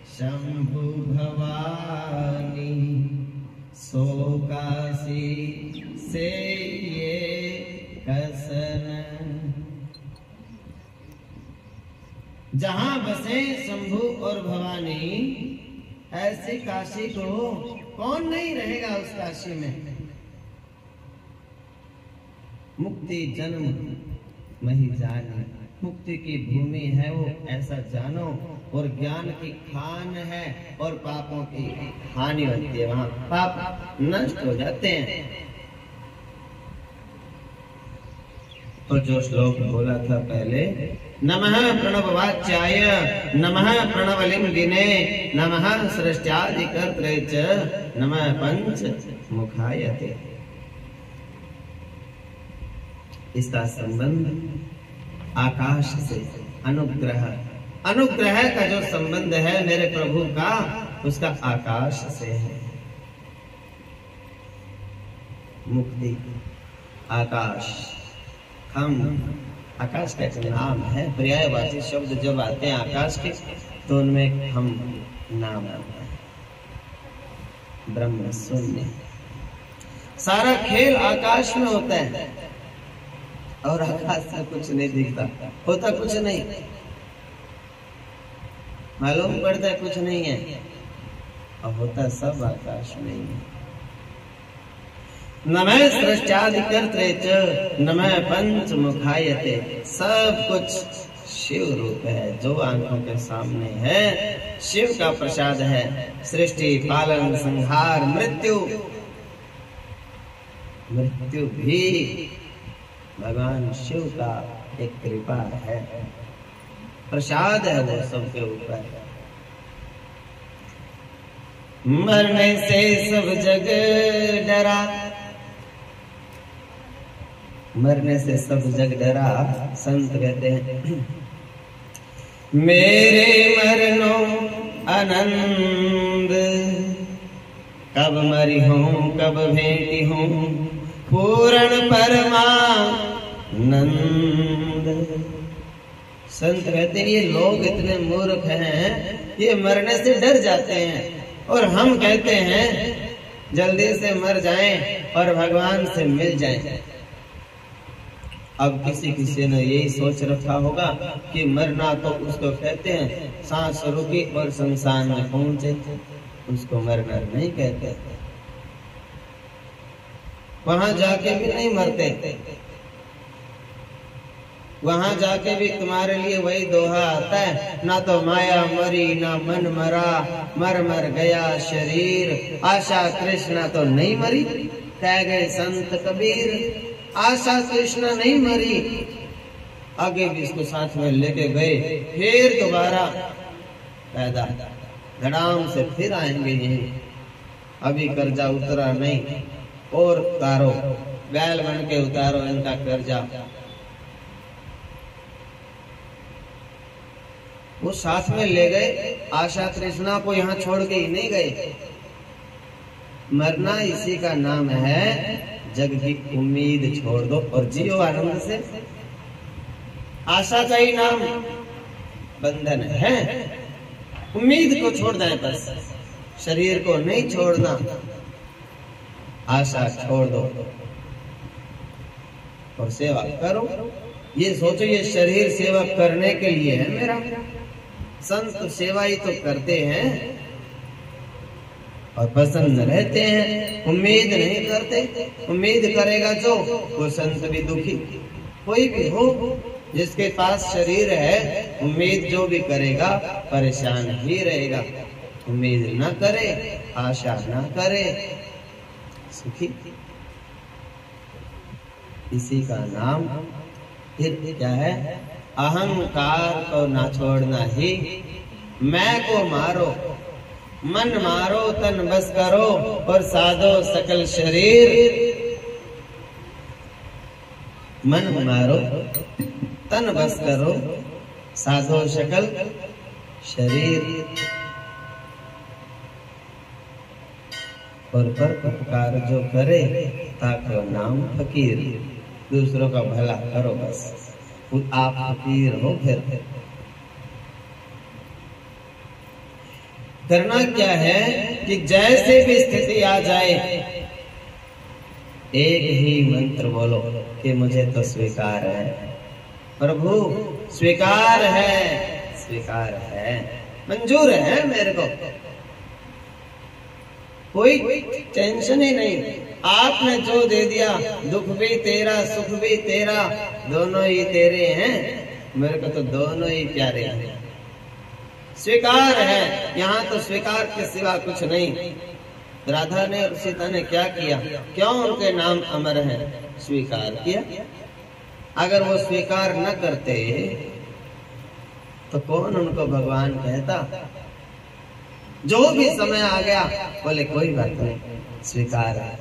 शंभु भवानी, सो काशी से ये कसन। जहां बसे शंभु और भवानी, ऐसी काशी को कौन नहीं रहेगा उस काशी में। मुक्ति जन्म मही जानी, मुक्ति की भूमि है वो, ऐसा जानो। और ज्ञान की खान है और पापों की हानि होती है, वहां पाप नष्ट हो जाते हैं। तो जो श्लोक बोला था पहले, नमः प्रणववाच्याय नमः प्रणवलिंगिने नमः सृष्ट्यादिकर्त्रे च नमः पंचमुखायते। इसका संबंध आकाश से, अनुग्रह, अनुग्रह का जो संबंध है मेरे प्रभु का, उसका आकाश से है। मुक्ति, आकाश, हम, आकाश का एक नाम है। पर्यायवाची शब्द जब आते हैं आकाश के, तो उनमें हम नाम आता है। ब्रह्म शून्य, सारा खेल आकाश में होता है, और आकाश से कुछ नहीं दिखता, होता कुछ नहीं, मालूम पड़ता कुछ नहीं है, और होता सब आकाश में ही है। नमः सृष्ट्यादिकर्त्रे च नमः पंचमुखायते। सब कुछ शिव रूप है, जो आंखों के सामने है, शिव का प्रसाद है। सृष्टि, पालन, संहार, मृत्यु, मृत्यु भी भगवान शिव का एक कृपा है, प्रसाद है वो सबके ऊपर। मरने से सब जग डरा, मरने से सब जग डरा। संत कहते हैं, मेरे मरनो आनंद, कब मरी हूँ कब भेंटी हूँ पूर्ण परमानंद। संत कहते हैं, ये लोग इतने मूर्ख हैं, ये मरने से डर जाते हैं, और हम कहते हैं जल्दी से मर जाएं और भगवान से मिल जाएं। अब किसी किसी ने यही सोच रखा होगा कि मरना तो उसको कहते हैं सांस रुकी और संसार में पहुंचे, उसको मरना नहीं कहते। वहां जाके भी नहीं मरते, वहां जाके भी तुम्हारे लिए वही दोहा आता है, ना तो माया मरी ना मन मरा, मर मर गया शरीर, आशा कृष्णा तो नहीं मरी। कह गए संत कबीर, आशा कृष्णा नहीं मरी। आगे भी इसको साथ में लेके गए, फिर दोबारा पैदा धड़ाम से फिर आएंगे यही। अभी कर्जा उतरा नहीं, और उतारो, बैल बन के उतारो इनका कर्जा। वो साथ में ले गए, आशा कृष्णा को यहाँ छोड़ के ही नहीं गए। मरना इसी का नाम है। जग की उम्मीद छोड़ दो और जियो आनंद से। आशा का ही नाम बंधन है। उम्मीद को छोड़ दें बस, शरीर को नहीं छोड़ना। आशा छोड़ दो और सेवा करो। ये सोचो ये शरीर सेवा करने के लिए है मेरा। संत सेवा ही तो करते हैं और प्रसन्न रहते हैं, उम्मीद नहीं करते। उम्मीद करेगा जो वो संत भी दुखी। कोई भी हो जिसके पास शरीर है, उम्मीद जो भी करेगा परेशान ही रहेगा। उम्मीद न करे, आशा न करे, सुखी। इसी का नाम फिर क्या है? अहंकार को ना छोड़ना ही। मैं को मारो, मन मारो, तन बस करो और साधो सकल शरीर। मन मारो, तन बस करो, साधो सकल शरीर। और पर उपकार जो करे ताको नाम फकीर। दूसरों का भला करो बस, आप फकीर हो। फिर करना क्या है कि जैसे भी स्थिति आ जाए एक ही मंत्र बोलो कि मुझे तो स्वीकार है प्रभु, स्वीकार है, स्वीकार है, मंजूर है मेरे को। कोई टेंशन ही नहीं। आपने जो दे दिया, दुख भी तेरा, सुख भी तेरा, दोनों ही तेरे हैं। मेरे को तो दोनों ही प्यारे हैं। स्वीकार है। यहाँ तो स्वीकार के सिवा कुछ नहीं। राधा ने और सीता ने क्या किया? क्यों उनके नाम अमर हैं? स्वीकार किया। अगर वो स्वीकार न करते तो कौन उनको भगवान कहता? जो भी समय आ गया बोले कोई बात नहीं, स्वीकार है,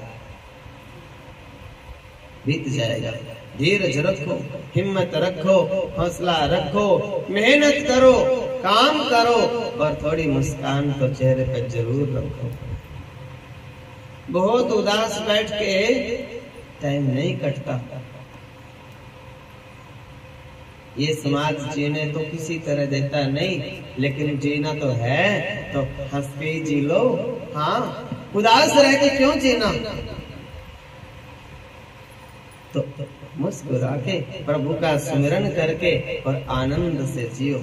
बीत जाएगा। धीरज रखो, हिम्मत रखो, हौसला रखो, मेहनत करो, काम करो और थोड़ी मुस्कान तो चेहरे पे जरूर रखो। बहुत उदास बैठ के टाइम नहीं कटता। ये समाज जीने तो किसी तरह देता नहीं, लेकिन जीना तो है तो हंस के ही जी लो। हाँ, उदास रह के क्यों जीना? तो मुस्कुरा के प्रभु का स्मरण करके और आनंद से जियो।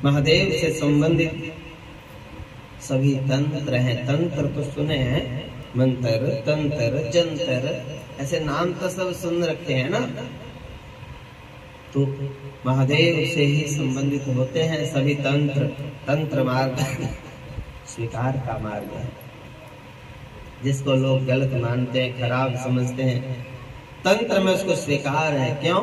महादेव से संबंधित सभी तंत्र हैं। तंत्र तो सुने हैं, मंत्र, तंत्र, जंतर, ऐसे नाम तो सब सुन रखे हैं ना। तो महादेव से ही संबंधित होते हैं सभी तंत्र। तंत्र मार्ग स्वीकार का मार्ग है, जिसको लोग गलत मानते हैं, खराब समझते हैं। तंत्र में उसको स्वीकार है। क्यों?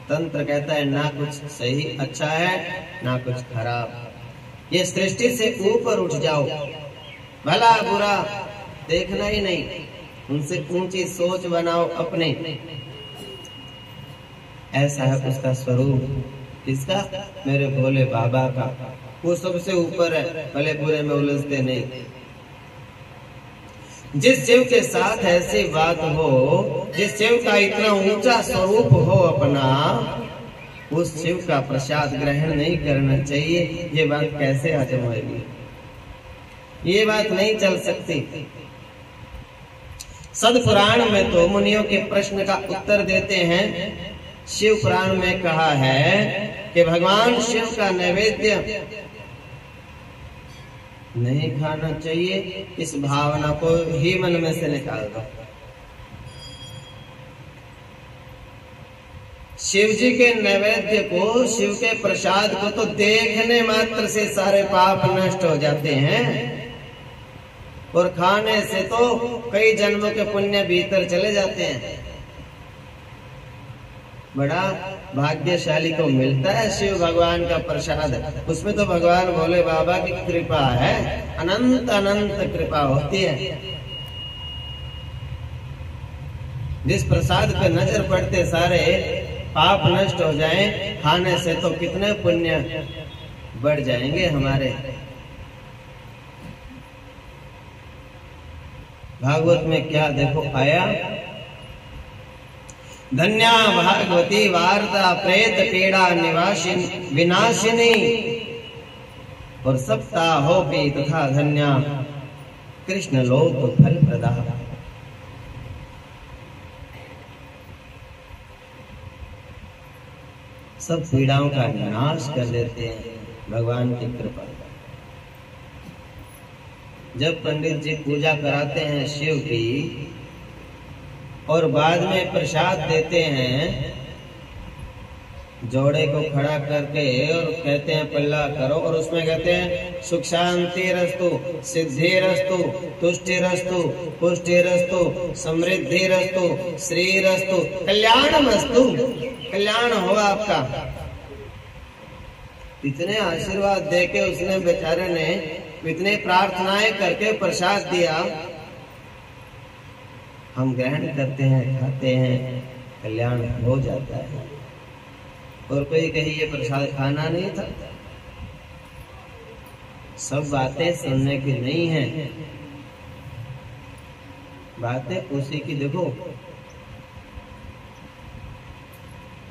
तंत्र कहता है ना कुछ सही अच्छा है, ना कुछ खराब। ये सृष्टि से ऊपर उठ जाओ, भला बुरा देखना ही नहीं, उनसे ऊंची सोच बनाओ अपने। ऐसा है उसका स्वरूप। किसका? मेरे भोले बाबा का। वो सबसे ऊपर है, भले बुरे में उलझते नहीं। जिस शिव के साथ ऐसी बात हो, जिस शिव का इतना ऊंचा स्वरूप हो अपना, उस शिव का प्रसाद ग्रहण नहीं करना चाहिए। ये बात कैसे हजम होगी? ये बात नहीं चल सकती। सद पुराण में तो मुनियों के प्रश्न का उत्तर देते हैं। शिव पुराण में कहा है कि भगवान शिव का नैवेद्य नहीं खाना चाहिए। इस भावना को ही मन में से निकाल दो। शिव जी के नैवेद्य को, शिव के प्रसाद को तो देखने मात्र से सारे पाप नष्ट हो जाते हैं, और खाने से तो कई जन्मों के पुण्य भीतर चले जाते हैं। बड़ा भाग्यशाली को मिलता है शिव भगवान का प्रसाद। उसमें तो भगवान भोले बाबा की कृपा है, अनंत अनंत कृपा होती है। जिस प्रसाद पे नजर पड़ते सारे पाप नष्ट हो जाएं, खाने से तो कितने पुण्य बढ़ जाएंगे हमारे। भागवत में क्या देखो आया, धन्या भागवती वार्ता प्रेत पीड़ा निवासिनी विनाशिनी और सप्ताहोपि तथा धन्या कृष्ण लोक फल प्रदा। सब पीड़ाओं का नाश कर देते हैं भगवान की कृपा। जब पंडित जी पूजा कराते हैं शिव की और बाद में प्रसाद देते हैं, जोड़े को खड़ा करके और कहते हैं पल्ला करो और उसमें कहते हैं सुख शांति रस्तु, सिद्धि रस्तु, तुष्टि रस्तु, पुष्टि रस्तु, समृद्धि रस्तु, श्री रस्तु, कल्याण रस्तु, कल्याण होगा आपका। इतने आशीर्वाद देके उसने बेचारे ने इतने प्रार्थनाएं करके प्रसाद दिया, हम ग्रहण करते हैं, खाते हैं, कल्याण हो जाता है। और कोई कहे ये प्रसाद खाना नहीं था। सब बातें सुनने की नहीं है, बातें उसी की देखो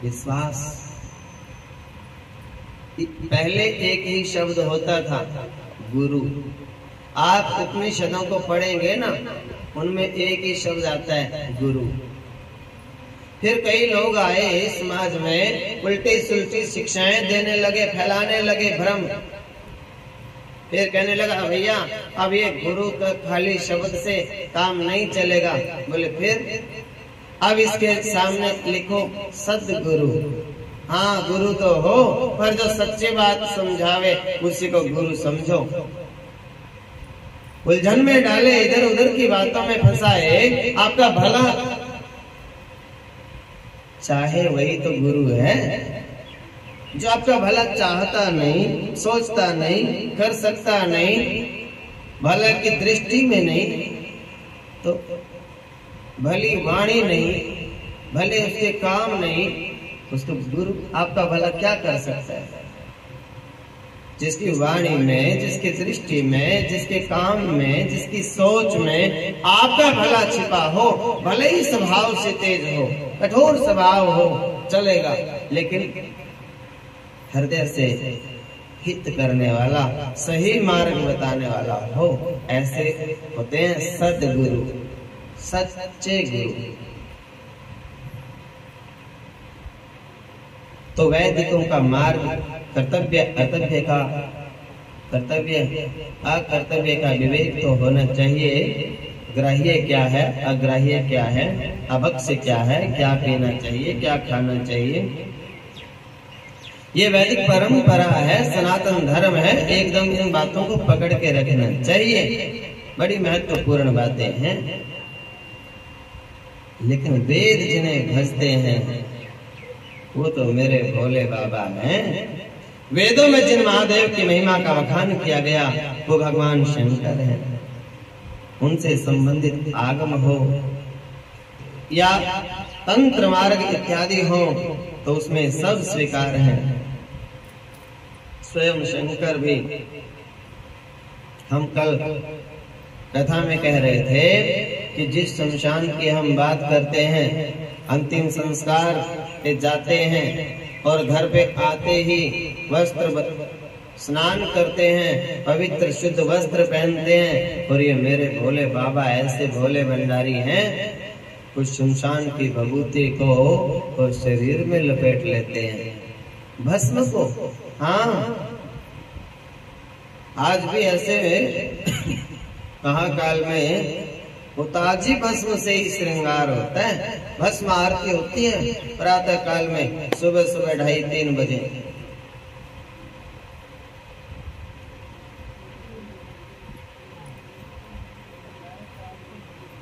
विश्वास। पहले एक ही शब्द होता था गुरु। आप उपनिषदों को पढ़ेंगे ना, उनमें एक ही शब्द आता है गुरु। फिर कई लोग आए समाज में, उल्टी सुल्टी शिक्षाएं देने लगे, फैलाने लगे भ्रम। फिर कहने लगा भैया अब ये गुरु का खाली शब्द से काम नहीं चलेगा। बोले फिर अब इसके सामने लिखो सद्गुरु। हाँ गुरु तो हो, पर जो सच्ची बात समझावे उसी को गुरु समझो। उलझन में डाले, इधर उधर की बातों में फंसाए, आपका भला चाहे वही तो गुरु है। जो आपका भला चाहता नहीं, सोचता नहीं, कर सकता नहीं, भले की दृष्टि में नहीं, तो भली वाणी नहीं, भले उसके काम नहीं, उसको गुरु आपका भला क्या कर सकता है? जिसकी वाणी में, जिसकी दृष्टि में, जिसके काम में, जिसकी सोच में आपका भला छिपा हो, भले ही स्वभाव से तेज हो, कठोर स्वभाव हो, चलेगा, लेकिन हृदय से हित करने वाला, सही मार्ग बताने वाला हो, ऐसे होते हैं सद्गुरु, सच्चे गुरु। तो वैदिकों का मार्ग कर्तव्य अकर्तव्य का, कर्तव्य अकर्तव्य का विवेक तो होना चाहिए। ग्राह्य क्या है, अग्राह्य क्या है, अभक्ष्य क्या है, क्या पीना चाहिए, क्या खाना चाहिए, ये वैदिक परंपरा है, सनातन धर्म है। एकदम इन बातों को पकड़ के रखना चाहिए, बड़ी महत्वपूर्ण बातें हैं। लेकिन वेद जिन्हें भजते हैं वो तो मेरे भोले बाबा हैं। वेदों में जिन महादेव की महिमा का बखान किया गया वो भगवान शंकर हैं। उनसे संबंधित आगम हो या तंत्र मार्ग इत्यादि हो तो उसमें सब स्वीकार है। स्वयं शंकर भी, हम कल कथा में कह रहे थे कि जिस शमशान की हम बात करते हैं, अंतिम संस्कार पे जाते हैं और घर पे आते ही वस्त्र स्नान करते हैं, पवित्र शुद्ध वस्त्र पहनते हैं, और ये मेरे भोले बाबा ऐसे भोले भंडारी हैं, कुछ शमशान की भभूति को और शरीर में लपेट लेते हैं, भस्म को। हाँ आज भी ऐसे महाकाल में वो ताजी भस्म से ही श्रृंगार होता है। भस्म आरती होती है प्रातः काल में, सुबह सुबह 2:30-3 बजे।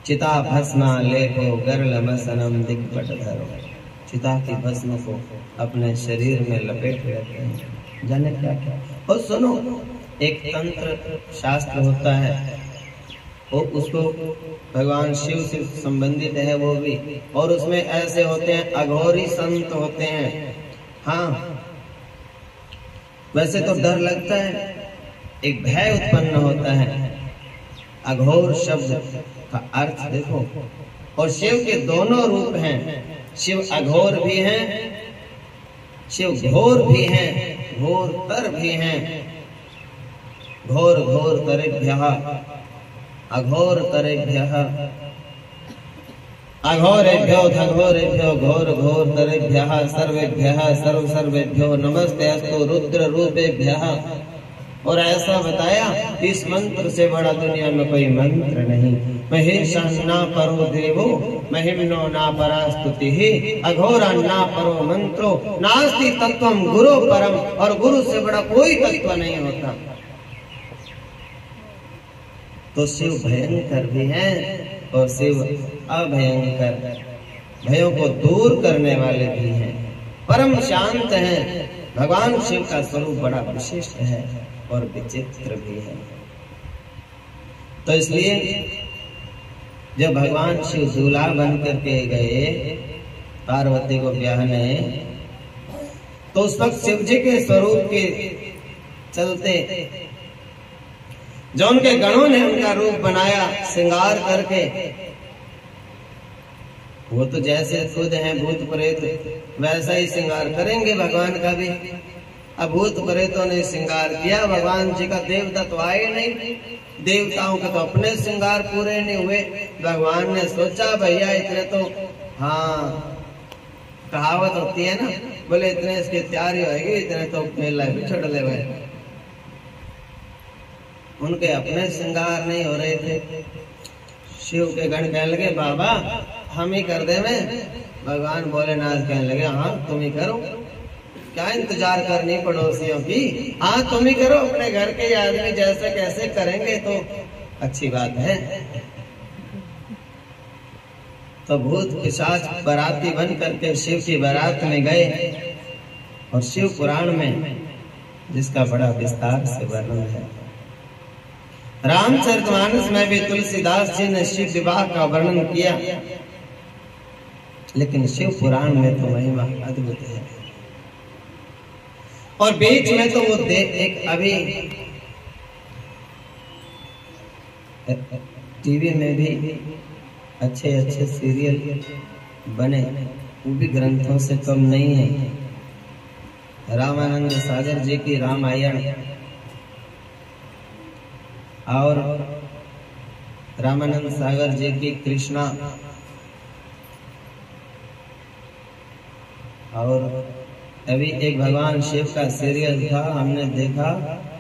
चिता भस्मा लेको गर्लमसनम दिग्पट धरो। चिता की भस्म को अपने शरीर में लपेट लेते हैं। जाने क्या क्या। और सुनो, एक तंत्र शास्त्र होता है, वो उसको भगवान शिव से संबंधित है वो भी, और उसमें ऐसे होते हैं अघोरी संत होते हैं। हाँ वैसे तो डर लगता है, एक भय उत्पन्न होता है। अघोर शब्द का अर्थ देखो, और शिव के दोनों रूप हैं। शिव अघोर भी हैं, शिव घोर भी हैं, घोर तर भी हैं। घोर घोर तरेभ्यः अघोर तरेभ्यः अघोरेभ्यो घोरेभ्यो घोर घोर तरेभ्यः सर्वेभ्यः सर्व सर्वेभ्यो नमस्ते अस्तु रुद्र रूपेभ्यः। और ऐसा बताया, इस मंत्र से बड़ा दुनिया में कोई मंत्र नहीं। महेशा ना परो देवो महिम्नो ना परा स्तुतिः अघोरा ना परो मंत्रो नास्ति तत्वम गुरु परम। और गुरु से बड़ा कोई तत्व नहीं होता। तो शिव भयंकर भी हैं और शिव अभयंकर, भयों को दूर करने वाले भी हैं, परम शांत हैं। भगवान शिव का स्वरूप बड़ा विशिष्ट है और विचित्र भी है। तो इसलिए जब भगवान शिव दूल्हा बन करके गए पार्वती को ब्याहने, तो उस वक्त शिव जी के स्वरूप के चलते जो उनके गणों ने उनका रूप बनाया श्रृंगार करके, वो तो जैसे खुद हैं भूत प्रेत वैसा ही श्रृंगार करेंगे भगवान का भी। अब भूत प्रेतों ने श्रृंगार किया, भगवान जी का देवता तो आए नहीं, देवताओं के तो अपने श्रृंगार पूरे नहीं हुए। भगवान ने सोचा भैया इतने तो, हाँ कहावत होती है ना, बोले इतने इसकी तैयारी होगी, इतने तो मेला भी छोड़ ले भाई। उनके अपने श्रृंगार नहीं हो रहे थे। शिव के गण कहने लगे बाबा हम ही कर दे में। भगवान भोलेनाथ कहने लगे हाँ तुम ही करो, क्या इंतजार करनी पड़ोसियों की, हाँ तुम ही करो। अपने घर के आदमी जैसे कैसे करेंगे तो अच्छी बात है। तो भूत पिशाच बाराती बन करके शिव की बारात में गए, और शिव पुराण में जिसका बड़ा विस्तार से वर्णन है। रामचरितमानस में भी तुलसीदास जी ने शिव विवाह का वर्णन किया, लेकिन शिव पुराण में तो महिमा अद्भुत है। और बीच में तो वो एक अभी टीवी में भी अच्छे अच्छे सीरियल बने, वो भी ग्रंथों से कम नहीं है। रामानंद सागर जी की रामायण और रामानंद सागर जी की कृष्णा, और अभी एक भगवान शिव का सीरियल था, हमने देखा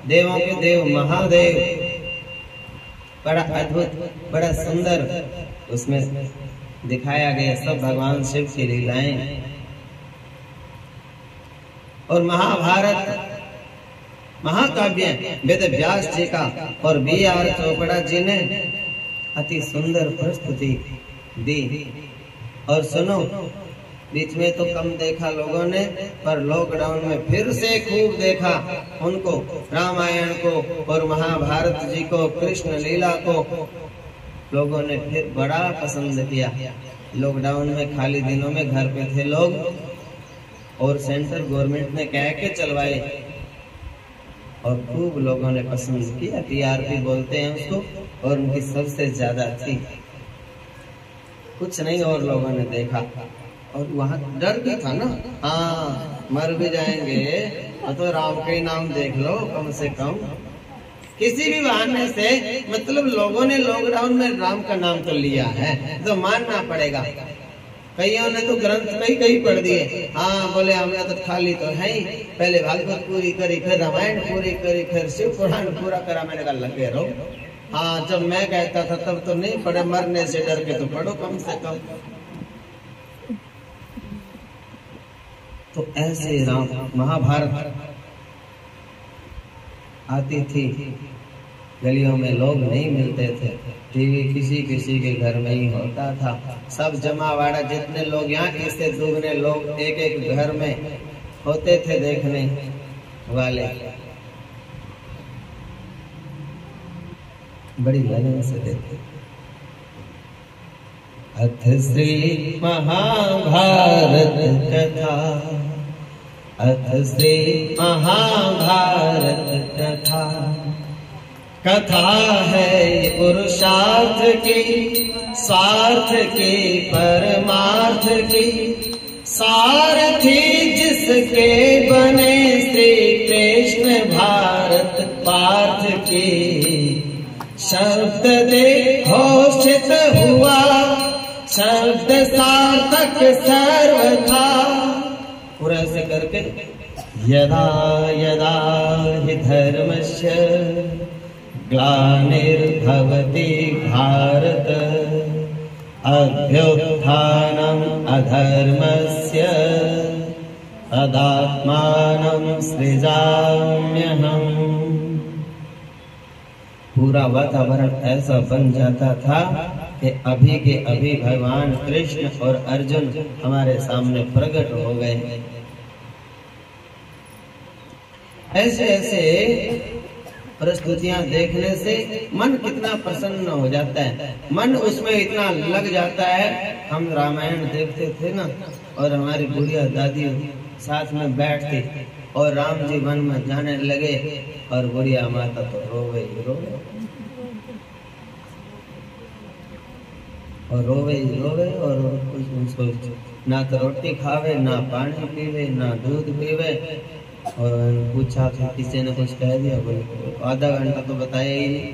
देवों के देव महादेव, बड़ा अद्भुत बड़ा सुंदर उसमें दिखाया गया सब भगवान शिव की लीलाएं। और महाभारत महाकाव्य वेद व्यास जी का और B.R. चोपड़ा जी ने अति सुंदर प्रस्तुति दी। और सुनो, बीच में तो कम देखा लोगों ने, पर लॉकडाउन में फिर से खूब देखा उनको, रामायण को और महाभारत जी को, कृष्ण लीला को लोगों ने फिर बड़ा पसंद किया। लॉकडाउन में खाली दिनों में घर पे थे लोग, और सेंट्रल गवर्नमेंट ने कह के चलवाए, और खूब लोगों ने पसंद किया। TRP बोलते हैं उसको, और उनकी सबसे ज्यादा थी। कुछ नहीं और लोगों ने देखा, और वहाँ डर भी था ना, हाँ मर भी जाएंगे तो राम के ही नाम देख लो कम से कम। किसी भी बहाने से मतलब लोगों ने लॉकडाउन में राम का नाम तो लिया है, तो मानना पड़ेगा। कईयों ने तो ग्रंथ में ही कहीं पढ़ दिए, हाँ बोले हमने तो खाली तो है ही, पहले भागवत पूरी करी, फिर रामायण पूरी करी, फिर शिव पुराण पूरा करा। मैंने कहा लगे रहो, हाँ जब मैं कहता था तब तो नहीं पढ़े, मरने से डर के तो पढ़ो कम से कम। तो ऐसे राम महाभारत आती थी, गलियों में लोग नहीं मिलते थे, टीवी किसी किसी के घर में ही होता था। सब जमावाड़ा जितने लोग यहाँ, इससे दुगने लोग एक एक घर में होते थे देखने वाले। बड़ी लगन से देखते। अथ श्री महाभारत कथा अथ श्री महाभारत कथा, कथा है पुरुषार्थ की, स्वार्थ की, परमार्थ की, सारथी जिसके बने श्री कृष्ण भारत पार्थ की। शब्द दे घोषित हुआ, शब्द सार्थक सर्वथा। पूरा ऐसे करके यदा यदा हि धर्मस्य ग्लानिर्भवति भारत, अभ्युत्थानम् अधर्मस्य तदात्मानं सृजाम्यहम्। पूरा वातावरण ऐसा बन जाता था कि अभी के अभी भगवान कृष्ण और अर्जुन हमारे सामने प्रकट हो गए। ऐसे ऐसे प्रस्तुतियां देखने से मन कितना प्रसन्न हो जाता है, मन उसमें इतना लग जाता है। हम रामायण देखते थे ना, और हमारी बुढ़िया दादी साथ में बैठती और राम जी वन में जाने लगे और बुढ़िया माता तो रोवे और कुछ उसको ना तो रोटी खावे, ना पानी पीवे, ना दूध पीवे। और पूछा था, किसी ने कुछ कह दिया, बोले आधा घंटा तो बताया ही नहीं।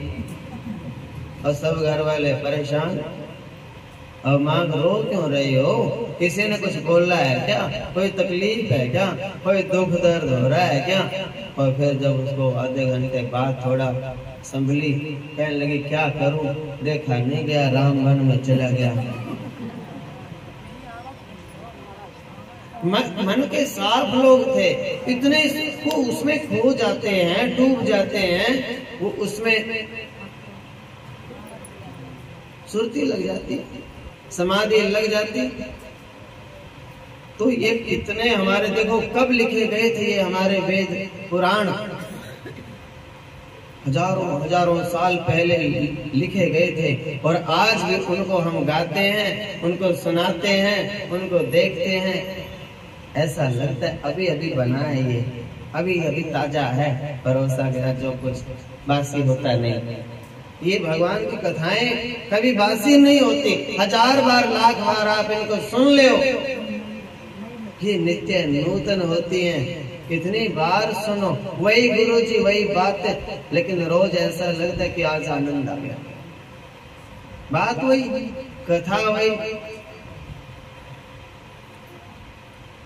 और सब घर वाले परेशान, अब माँ रो क्यों रही हो? किसी ने कुछ बोला है क्या? कोई तकलीफ है क्या? कोई दुख दर्द हो रहा है क्या? और फिर जब उसको आधे घंटे बाद थोड़ा संभली, कहने लगी क्या करूं, देखा नहीं गया, राम वन में चला गया। मन के साफ लोग थे, इतने वो उसमें खो जाते हैं, डूब जाते हैं, वो उसमें सुरती लग जाती, समाधि लग जाती। तो ये कितने हमारे, देखो कब लिखे गए थे ये हमारे वेद पुराण, हजारों साल पहले लिखे गए थे। और आज भी उनको हम गाते हैं, उनको सुनाते हैं, उनको देखते हैं। ऐसा लगता है अभी अभी बना है, ये अभी अभी ताजा है, परोसा गया, जो कुछ बासी होता नहीं। ये भगवान की कथाएं कभी बासी नहीं होती। 1000 बार, लाख बार आप इनको सुन ले, ये नित्य नूतन होती हैं। कितनी बार सुनो वही गुरुजी वही बात, लेकिन रोज ऐसा लगता है कि आज आनंद आ गया। बात वही, कथा वही।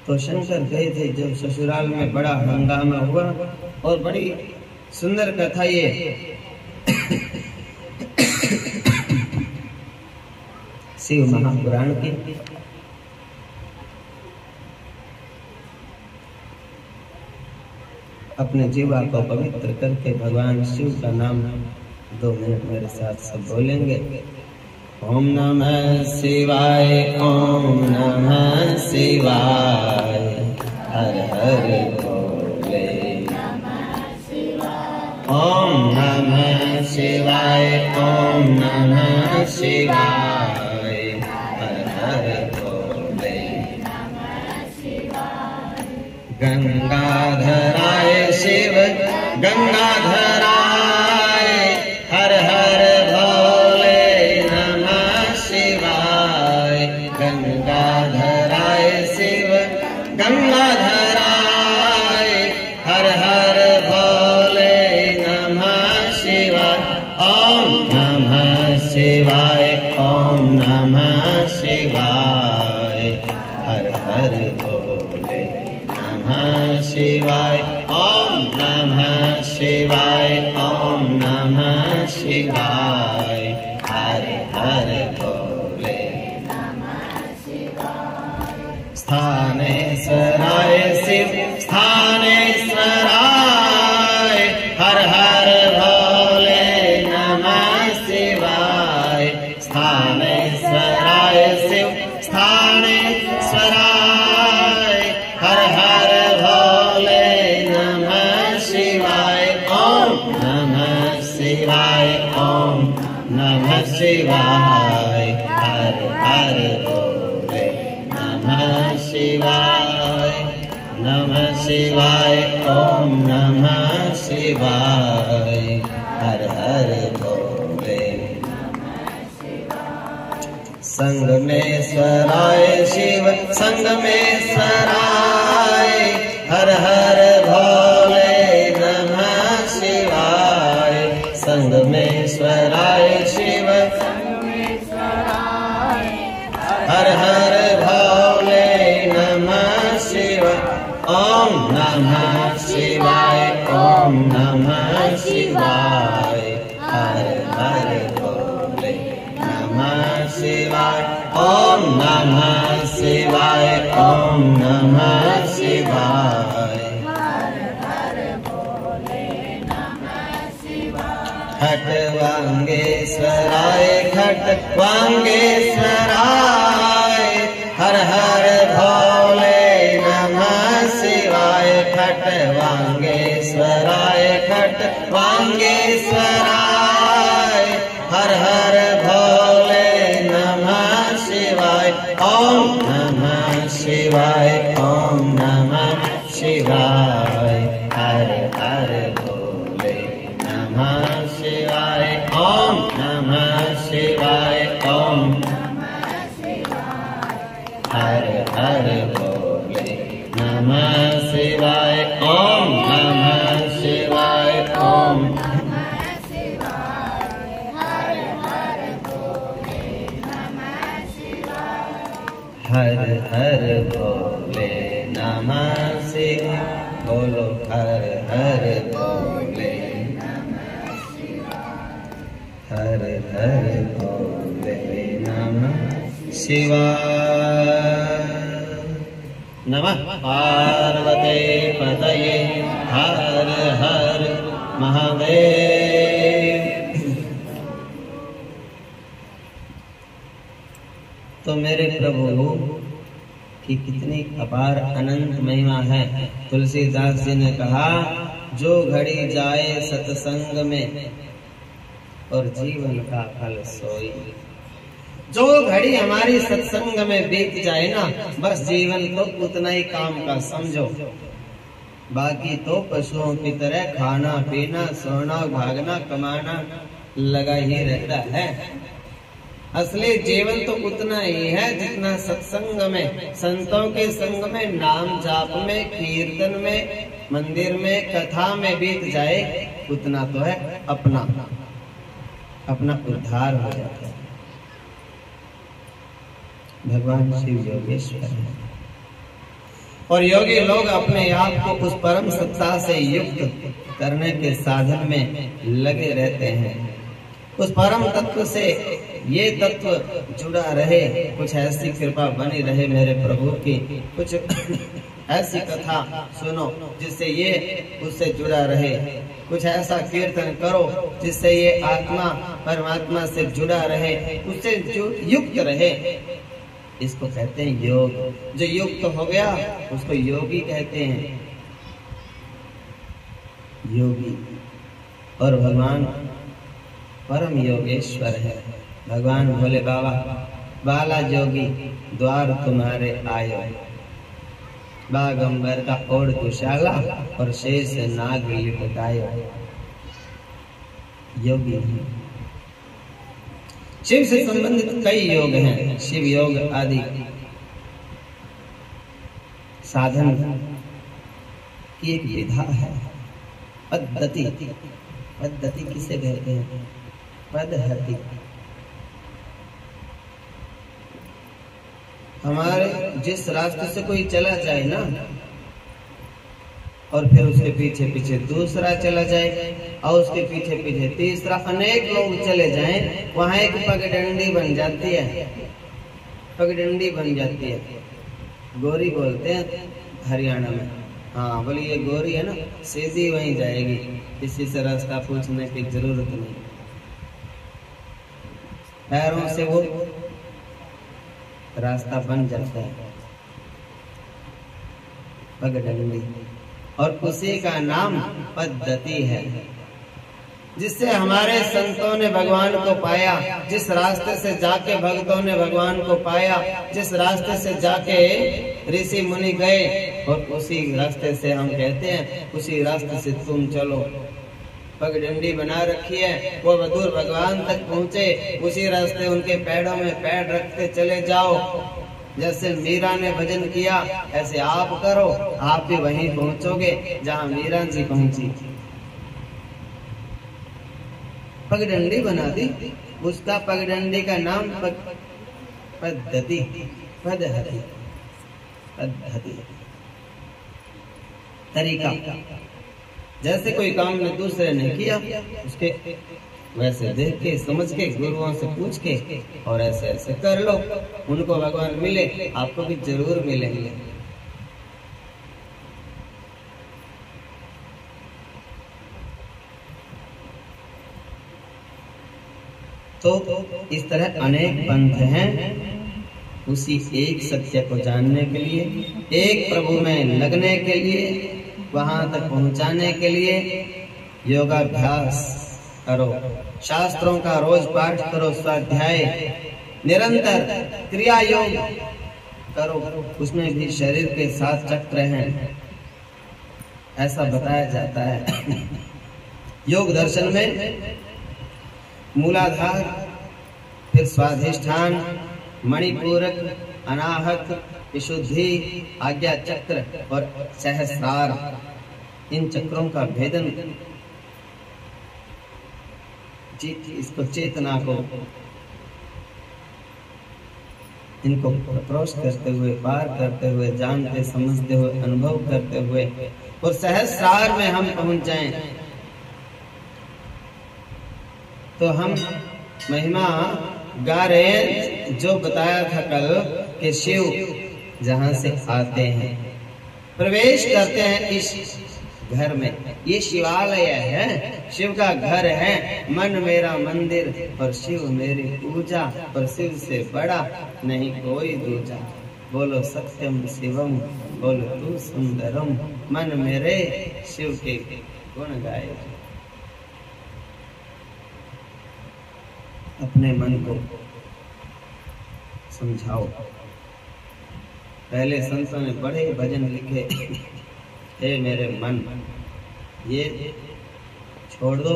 तो शंकर गए थे जब ससुराल में बड़ा हंगामा हुआ, और बड़ी सुंदर कथा ये शिव महापुराण की। अपने जीवा को पवित्र करके भगवान शिव का नाम 2 मिनट मेरे साथ सब बोलेंगे। ओम नमः शिवाय, ओम नमः शिवाय, हर हर भोले। ओम नमः शिवाय, ओम नमः शिवाय, हर हर भोले। गंगाधराय शिव गंगाधराय, हर हर भोले नमः शिवाय। गंगाधराय शिव गंगाधराय, हर हर भोले नमः शिवाय। ओम नमः शिवाय, ओम नमः शिवाय, हर हर भोले नमः शिवाय। ओम नमः शिवाय, ओम नमः शिवाय, हर हर भोले नमः शिवाय। स्थानेश्वराय शिव स्थानेश्वराय, हर हर भोले नमः शिवाय। स्थानेश्वराय शिव स्थानेश्वराय, हर हर भोले नमः शिवाय। ओम नमः शिवाय, ओम नमः शिवाय, हर हर भोले नमः शिवाय। नमः शिवाय, ओम नमः शिवाय। हर हर भोले संगमेश्वराय शिव संगमेश्वराय, हर हर भोले नमः शिवाय। संगमेश्वराय शिव हर हर भोले नमः शिवाय, ओम नमः शिवाय, ओम नमः शिवाय। हर हर भोले नमः शिवाय, ओम नमः शिवाय, ओम नमः शिवाय। खटवांगेश्वराय खटवांगेश्वराय, हर हर भोले नमः शिवाय। खटवांगेश्वराय खटवांगेश्वराय, हर हर भोले नमः शिवाय, ओम नमः शिवाय, ओम नमः शिवाय। हर हर भोले नमः शिवाय, ओम नमः शिवाय, ओम हर हर भोले नमः शिवाय, ओम नमः शिवाय, ओम हर हर भोले नमः शिवाय। बोलो हर हर भोले, हर हर भोले नमः शिवाय। नमः पार्वती पतये, हर हर महादेव। तो मेरे प्रभु की कितनी अपार अनंत महिमा है। तुलसीदास जी ने कहा, जो घड़ी जाए सत्संग में और जीवन का फल सोई। जो घड़ी हमारी सत्संग में बीत जाए ना, बस जीवन तो उतना ही काम का समझो। बाकी तो पशुओं की तरह खाना पीना सोना भागना कमाना लगा ही रहता है। असली जीवन तो उतना ही है जितना सत्संग में, संतों के संग में, नाम जाप में, कीर्तन में, मंदिर में, कथा में बीत जाए, उतना तो है अपना उद्धार हो जाता है। भगवान शिव योगेश्वर है और योगी लोग अपने आप को उस परम सत्ता से युक्त करने के साधन में लगे रहते हैं। उस परम तत्व से ये तत्व जुड़ा रहे, कुछ ऐसी कृपा बनी रहे मेरे प्रभु की, कुछ ऐसी कथा सुनो जिससे ये उससे जुड़ा रहे, कुछ ऐसा कीर्तन करो जिससे ये आत्मा परमात्मा से जुड़ा रहे, उससे युक्त रहे। इसको कहते हैं योग। जो युक्त हो गया उसको योगी कहते हैं, योगी। और भगवान परम योगेश्वर है। भगवान भोले बाबा, बाला जोगी द्वार तुम्हारे आयो, बागंबर का ओढ़ दुशाला और शेष नाग लिपटायो। योगी है। शिव से संबंधित कई योग हैं, शिव योग आदि साधन की एक विधा है। पद्धति, पद्धति किसे कहते हैं? पद्धति। हमारे जिस रास्ते से कोई चला जाए ना, और फिर उसके पीछे पीछे दूसरा चला जाए और उसके पीछे पीछे तीसरा, अनेक लोग चले जाएं, वहां एक पगडंडी बन जाती है। पगडंडी बन जाती है, गोरी बोलते हैं हरियाणा में। हाँ बोलिए, गोरी है ना, सीधी वहीं जाएगी, किसी से रास्ता पूछने की जरूरत नहीं। पैरों से वो रास्ता बन जाता है, पगडंडी। और उसी का नाम पद्धति है, जिससे हमारे संतों ने भगवान को पाया, जिस रास्ते से जाके भक्तों ने भगवान को पाया, जिस रास्ते से जाके ऋषि मुनि गए, और उसी रास्ते से हम कहते हैं उसी रास्ते से तुम चलो। पगडंडी बना रखी है, वो मधुर भगवान तक पहुँचे, उसी रास्ते उनके पैरों में पैर रखते चले जाओ। जैसे मीरा ने भजन किया ऐसे आप करो, आप भी वहीं पहुंचोगे जहां मीरा जी पहुंची। पगडंडी बना दी, उसका पगडंडी का नाम पद्धति, पद्धति, पद्धति, तरीका। जैसे कोई काम ने दूसरे ने किया उसके वैसे देख के समझ के गुरुओं से पूछ के और ऐसे ऐसे कर लो, उनको भगवान मिले, आपको भी जरूर मिलेंगे। तो इस तरह अनेक पंथ हैं उसी एक सत्य को जानने के लिए, एक प्रभु में लगने के लिए, वहां तक पहुंचाने के लिए योगाभ्यास करो, शास्त्रों का रोज पाठ करो, स्वाध्याय निरंतर क्रिया योग करो, उसमें भी शरीर के साथ चक्र हैं ऐसा बताया जाता है। योग दर्शन में मूलाधार, फिर स्वाधिष्ठान, मणिपूरक, अनाहत, विशुद्धि, आज्ञा चक्र और सहस्रार, इन चक्रों का भेदन, इसको चेतना को इनको अप्रोच करते हुए, पार करते हुए, जानते समझते हुए, अनुभव करते हुए और सहस्रार में हम पहुंच जाएं तो हम महिमा गा रहे हैं जो बताया था कल कि शिव जहां से आते हैं, प्रवेश करते हैं इस घर में। ये शिवालय है, शिव का घर है, मन मेरा मंदिर और शिव मेरी पूजा, और शिव से बड़ा नहीं कोई दूजा। बोलो सत्यम शिवम, बोलो तू सुंदरम, मन मेरे शिव के गुण गाए। अपने मन को समझाओ। पहले संतों ने बड़े भजन लिखे, हे मेरे मन ये छोड़ दो,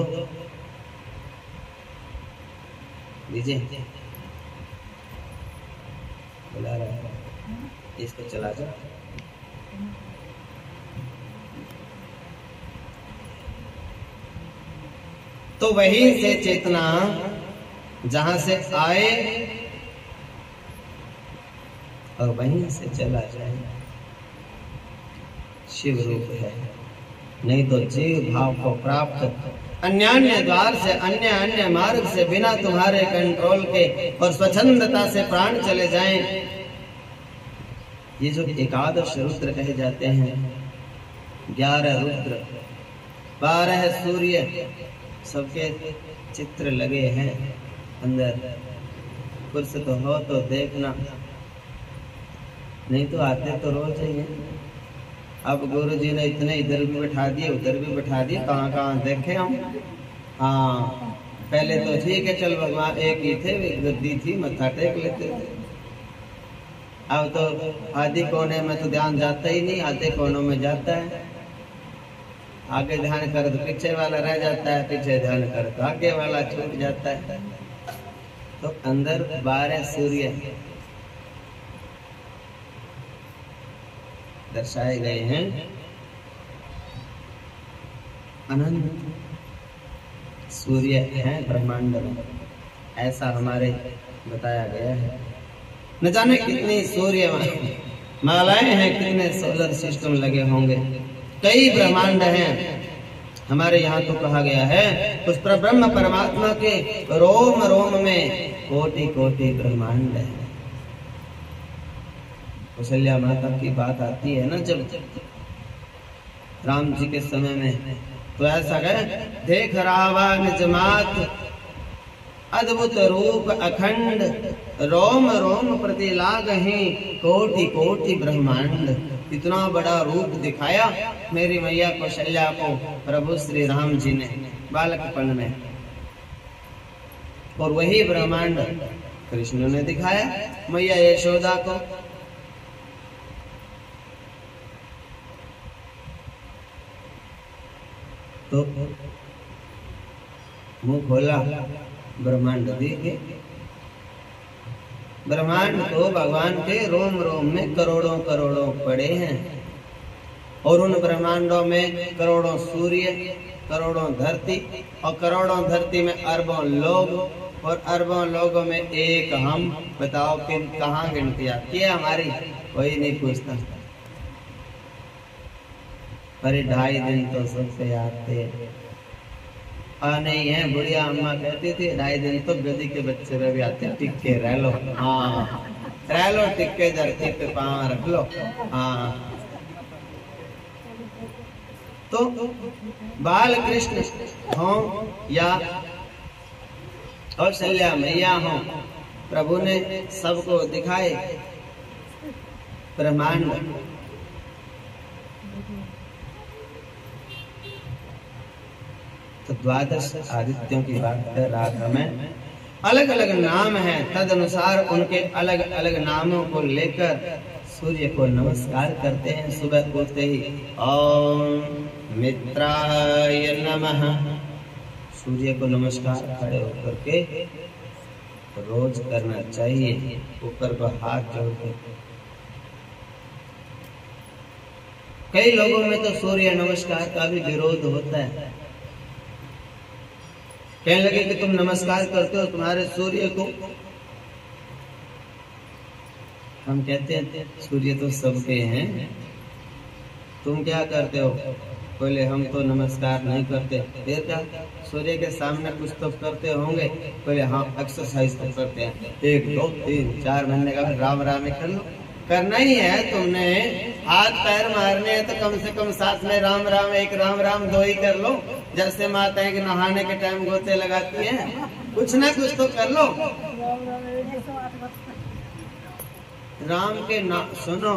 विजय बुला रहा है, इसको चला जाओ। तो वहीं से चेतना जहां से आए और वहीं से चला जाए, शिव रूप है। नहीं तो जीव भाव को प्राप्त अन्य द्वार से, अन्य मार्ग से, बिना तुम्हारे कंट्रोल के और स्वच्छंदता से प्राण चले जाएं। ये जो एकादश रुद्र कहे जाते हैं, 11 रुद्र, 12 सूर्य, सबके चित्र लगे हैं अंदर। फुर्सत हो तो देखना, नहीं तो आते तो रोज ही है। अब गुरु जी ने इतने इधर भी बैठा दिए, उधर भी बैठा दिए, कहाँ कहाँ देखे हम। हाँ, पहले तो ठीक है, चल भगवान एक ही थे, गद्दी थी, मत्था टेक लेते थे। अब तो आधे कोने में तो ध्यान जाता ही नहीं, आधे कोनों में जाता है। आगे ध्यान कर तो पीछे वाला रह जाता है, पीछे ध्यान कर तो आगे वाला छूट जाता है। तो अंदर 12 सूर्य दर्शाए गए हैं, अनंत सूर्य हैं ब्रह्मांड में, ऐसा हमारे बताया गया है। न जाने कितनी सूर्य मालाएं हैं, कितने सोलर सिस्टम लगे होंगे, कई ब्रह्मांड हैं। हमारे यहाँ तो कहा गया है उस पर ब्रह्म परमात्मा के रोम रोम में कोटि कोटि ब्रह्मांड है। कौशल्या माता की बात आती है ना, जब राम जी के समय में, तो ऐसा कहे, देख रावा निज मात, अद्भुत रूप अखंड, रोम रोम प्रति लागहि, कोटि कोटि ब्रह्मांड। इतना बड़ा रूप दिखाया मेरी मैया कौशल्या को प्रभु श्री राम जी ने बालकपन में, और वही ब्रह्मांड कृष्ण ने दिखाया मैया यशोदा को। तो मुंह खोला, ब्रह्मांड देखे। ब्रह्मांड तो भगवान के रोम रोम में करोड़ों करोड़ों पड़े हैं, और उन ब्रह्मांडों में करोड़ों सूर्य, करोड़ों धरती, और करोड़ों धरती में अरबों लोग, और अरबों लोगों में एक हम। बताओ कि कहाँ गिनती आती है हमारी? कोई नहीं पूछता। अरे 2.5 दिन तो सबसे आते नहीं है। बुढ़िया अम्मा कहती थी 2.5 दिन तो गधी के बच्चे में भी आते, टिक्के रह लो। हाँ रह लो, टिक्के धरती पे पाँव रख लो। हाँ तो बाल कृष्ण हो या कौशल्या मैया हो, प्रभु ने सबको दिखाए ब्रह्मांड। तो 12 आदित्यों की बात कर रहा था मैं। अलग अलग नाम हैं, तद अनुसार उनके अलग अलग नामों को लेकर सूर्य को नमस्कार करते हैं सुबह उठते ही। ओम मित्राय नमः। सूर्य को नमस्कार खड़े होकर के रोज करना चाहिए, ऊपर को हाथ जोड़ के। कई लोगों में तो सूर्य नमस्कार का भी विरोध होता है। कहने लगे कि तुम नमस्कार करते हो तुम्हारे सूर्य को। हम कहते हैं सूर्य तो सबके हैं, तुम क्या करते हो? बोले हम तो नमस्कार नहीं करते। फिर क्या? सूर्य के सामने कुछ तो करते होंगे। बोले हाँ एक्सरसाइज तो करते हैं, 1 2 3 4 महीने का राम राम कर लो। करना ही है तुमने, हाथ पैर मारने हैं तो कम से कम साथ में राम राम, 1 राम राम 2 ही कर लो। जैसे माताएं कि नहाने के टाइम गोते लगाती हैं, कुछ ना कुछ तो कर लो। राम के नाम सुनो,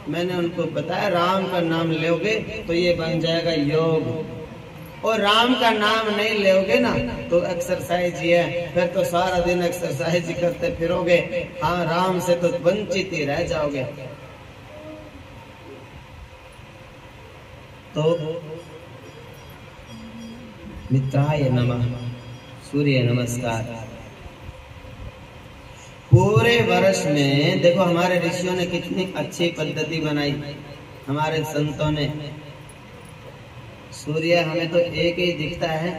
मैंने उनको बताया राम का नाम लोगे तो ये बन जाएगा योग, और राम का नाम नहीं लोगे ना तो एक्सरसाइज ही है, फिर तो सारा दिन एक्सरसाइज ही करते फिरोगे। हाँ राम से तो वंचित ही रह जाओगे। तो मित्राय नमः, सूर्य नमस्कार। पूरे वर्ष में देखो हमारे ऋषियों ने कितनी अच्छी पद्धति बनाई, हमारे संतों ने। सूर्य हमें तो एक ही दिखता है,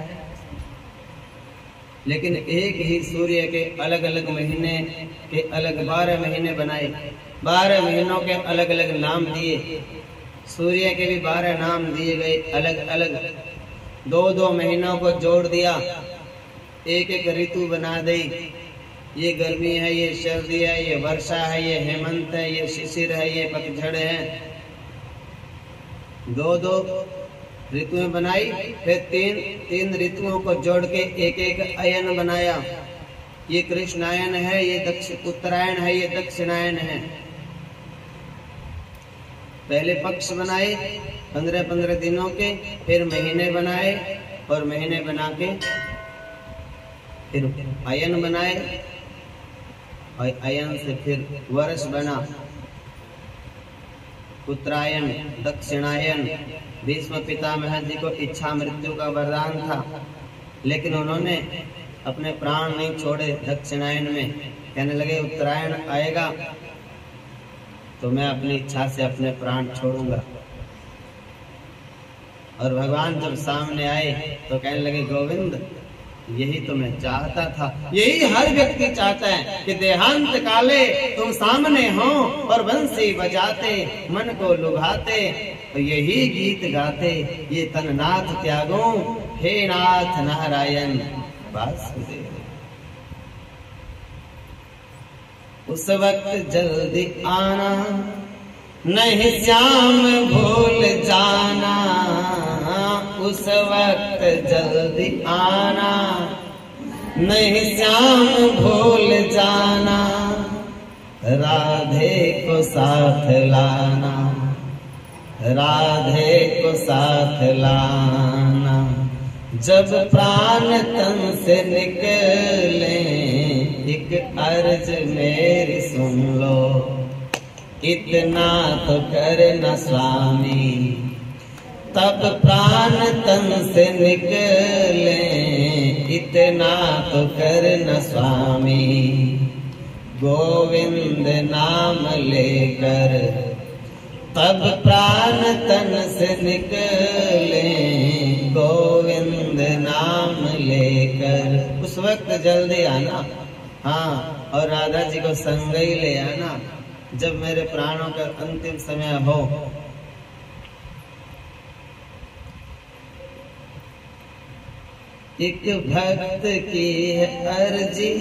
लेकिन एक ही सूर्य के अलग अलग महीने के अलग 12 महीने बनाए, 12 महीनों के अलग अलग नाम दिए। सूर्य के भी 12 नाम दिए गए अलग अलग। 2 महीनों को जोड़ दिया, एक ऋतु बना दी। ये गर्मी है, ये सर्दी है, ये वर्षा है, ये हेमंत है, ये शिशिर है, ये पतझड़ है। 2 ऋतुएं बनाई। फिर 3 ऋतुओं को जोड़ के एक अयन बनाया। ये कृष्णायन है, ये उत्तरायण है, ये दक्षिणायन है। पहले पक्ष बनाए 15-15 दिनों के, फिर महीने बनाए, और महीने बना के फिर अयन बनाए, और अयन से फिर वर्ष बना। उत्तरायण, दक्षिणायन। भीष्म पितामह जी को इच्छा मृत्यु का वरदान था, लेकिन उन्होंने अपने प्राण नहीं छोड़े दक्षिणायन में। कहने लगे उत्तरायण आएगा तो मैं अपनी इच्छा से अपने प्राण छोड़ूंगा। और भगवान जब सामने आए तो कहने लगे गोविंद यही तो मैं चाहता था, यही हर व्यक्ति चाहता है कि देहांत काले तुम सामने हो और बंसी बजाते मन को लुभाते, तो यही गीत गाते ये तन नाथ त्यागो हे नाथ नारायण वासुदेव। उस वक्त जल्दी आना नहीं श्याम भूल जाना, उस वक्त जल्दी आना नहीं श्याम भूल जाना, राधे को साथ लाना, राधे को साथ लाना। जब प्राण तन से निकले एक अर्ज मेरी सुन लो, इतना तो करना स्वामी, तब प्राण तन से निकले, इतना तो करना स्वामी, गोविंद नाम लेकर। तब प्राण तन से निकले, गोविंद नाम लेकर। उस वक्त जल्दी आना, हाँ, और राधा जी को संग ही ले आना जब मेरे प्राणों का अंतिम समय हो। एक भक्त की है अर्जी,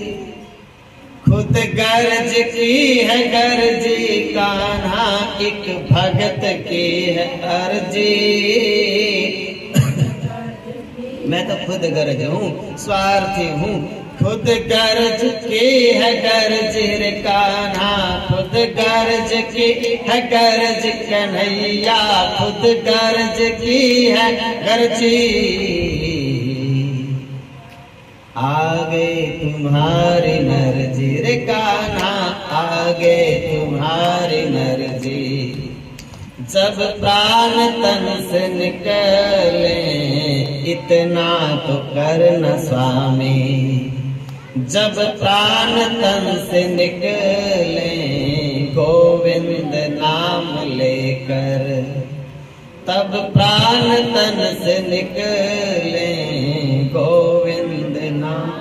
खुद गर्ज की है गर्जी कान्हा, एक भगत की है अर्जी। मैं तो खुद गर्ज हूँ, स्वार्थी हूँ, खुद गर्ज की है गर्ज रे कान्हा, खुद गर्ज की है गर्ज कन्हैया, खुद गर्ज की है गर्जी। आगे तुम्हारी मर्जी रे कान्हा, आगे तुम्हारी मर्जी। जब प्राण तन से निकले, इतना तो करना स्वामी। जब प्राण तन से निकले, गोविंद नाम लेकर। तब प्राण तन से निकले, गोविंद नाम।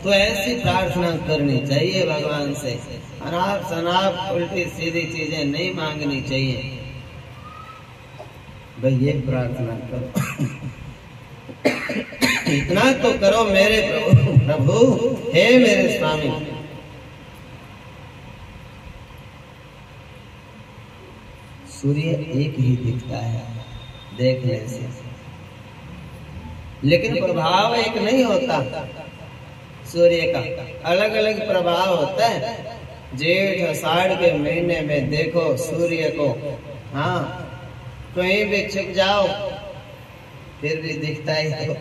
तो ऐसी प्रार्थना करनी चाहिए भगवान से, अनाप शनाप उल्टी सीधी चीजें नहीं मांगनी चाहिए। भाई ये प्रार्थना करो, इतना तो करो मेरे प्रभु, हे मेरे स्वामी। सूर्य एक ही दिखता है देखने से, लेकिन प्रभाव एक नहीं होता। सूर्य का अलग अलग प्रभाव होता है। जेठ आषाढ़ के महीने में देखो सूर्य को, हाँ, कहीं भी छिप जाओ फिर भी दिखता ही तो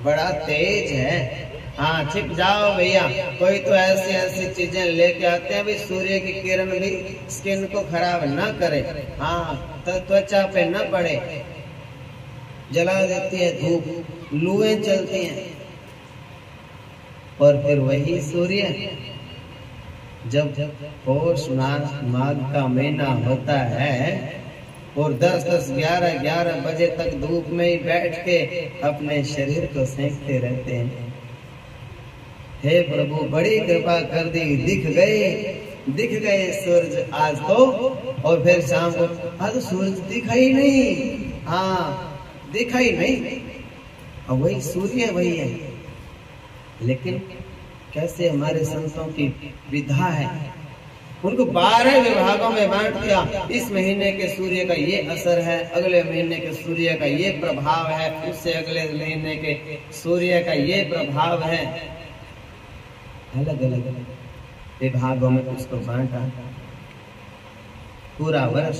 बड़ा तेज है। हाँ, छिप जाओ भैया। कोई तो ऐसी ऐसी चीजें लेके आते हैं भी सूर्य की किरण भी स्किन को खराब न करे, हाँ, तो त्वचा पे न पड़े, जला देती है धूप, लूएं चलती हैं। और फिर वही सूर्य जब पौष माघ का महीना होता है और 10-10, 11-11 बजे तक धूप में ही बैठ के अपने शरीर को सेंकते रहते हैं। हे प्रभु, बड़ी कृपा कर दी, दिख गए सूरज आज तो। और फिर शाम को आज तो सूरज दिखा ही नहीं, हाँ, दिखा ही नहीं। अब वही सूर्य वही है, लेकिन कैसे हमारे संतों की विधा है, उनको 12 विभागों में बांट दिया। इस महीने के सूर्य का ये असर है, अगले महीने के सूर्य का ये प्रभाव है, उससे अगले महीने के सूर्य का ये प्रभाव है। अलग अलग विभागों में उसको बांटा। पूरा वर्ष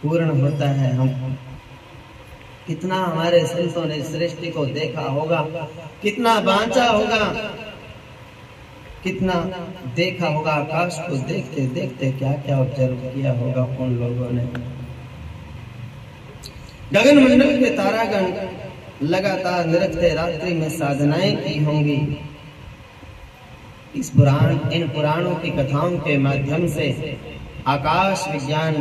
पूर्ण होता है। हम कितना हमारे संतों ने सृष्टि को देखा होगा, कितना बांचा होगा, कितना देखा होगा। आकाश को देखते देखते क्या क्या ऑब्जर्व किया होगा उन लोगों ने। गगन मंडल के तारागण लगातार निरखते रात्रि में साधनाएं की होंगी। इन पुराणों की कथाओं के माध्यम से आकाश विज्ञान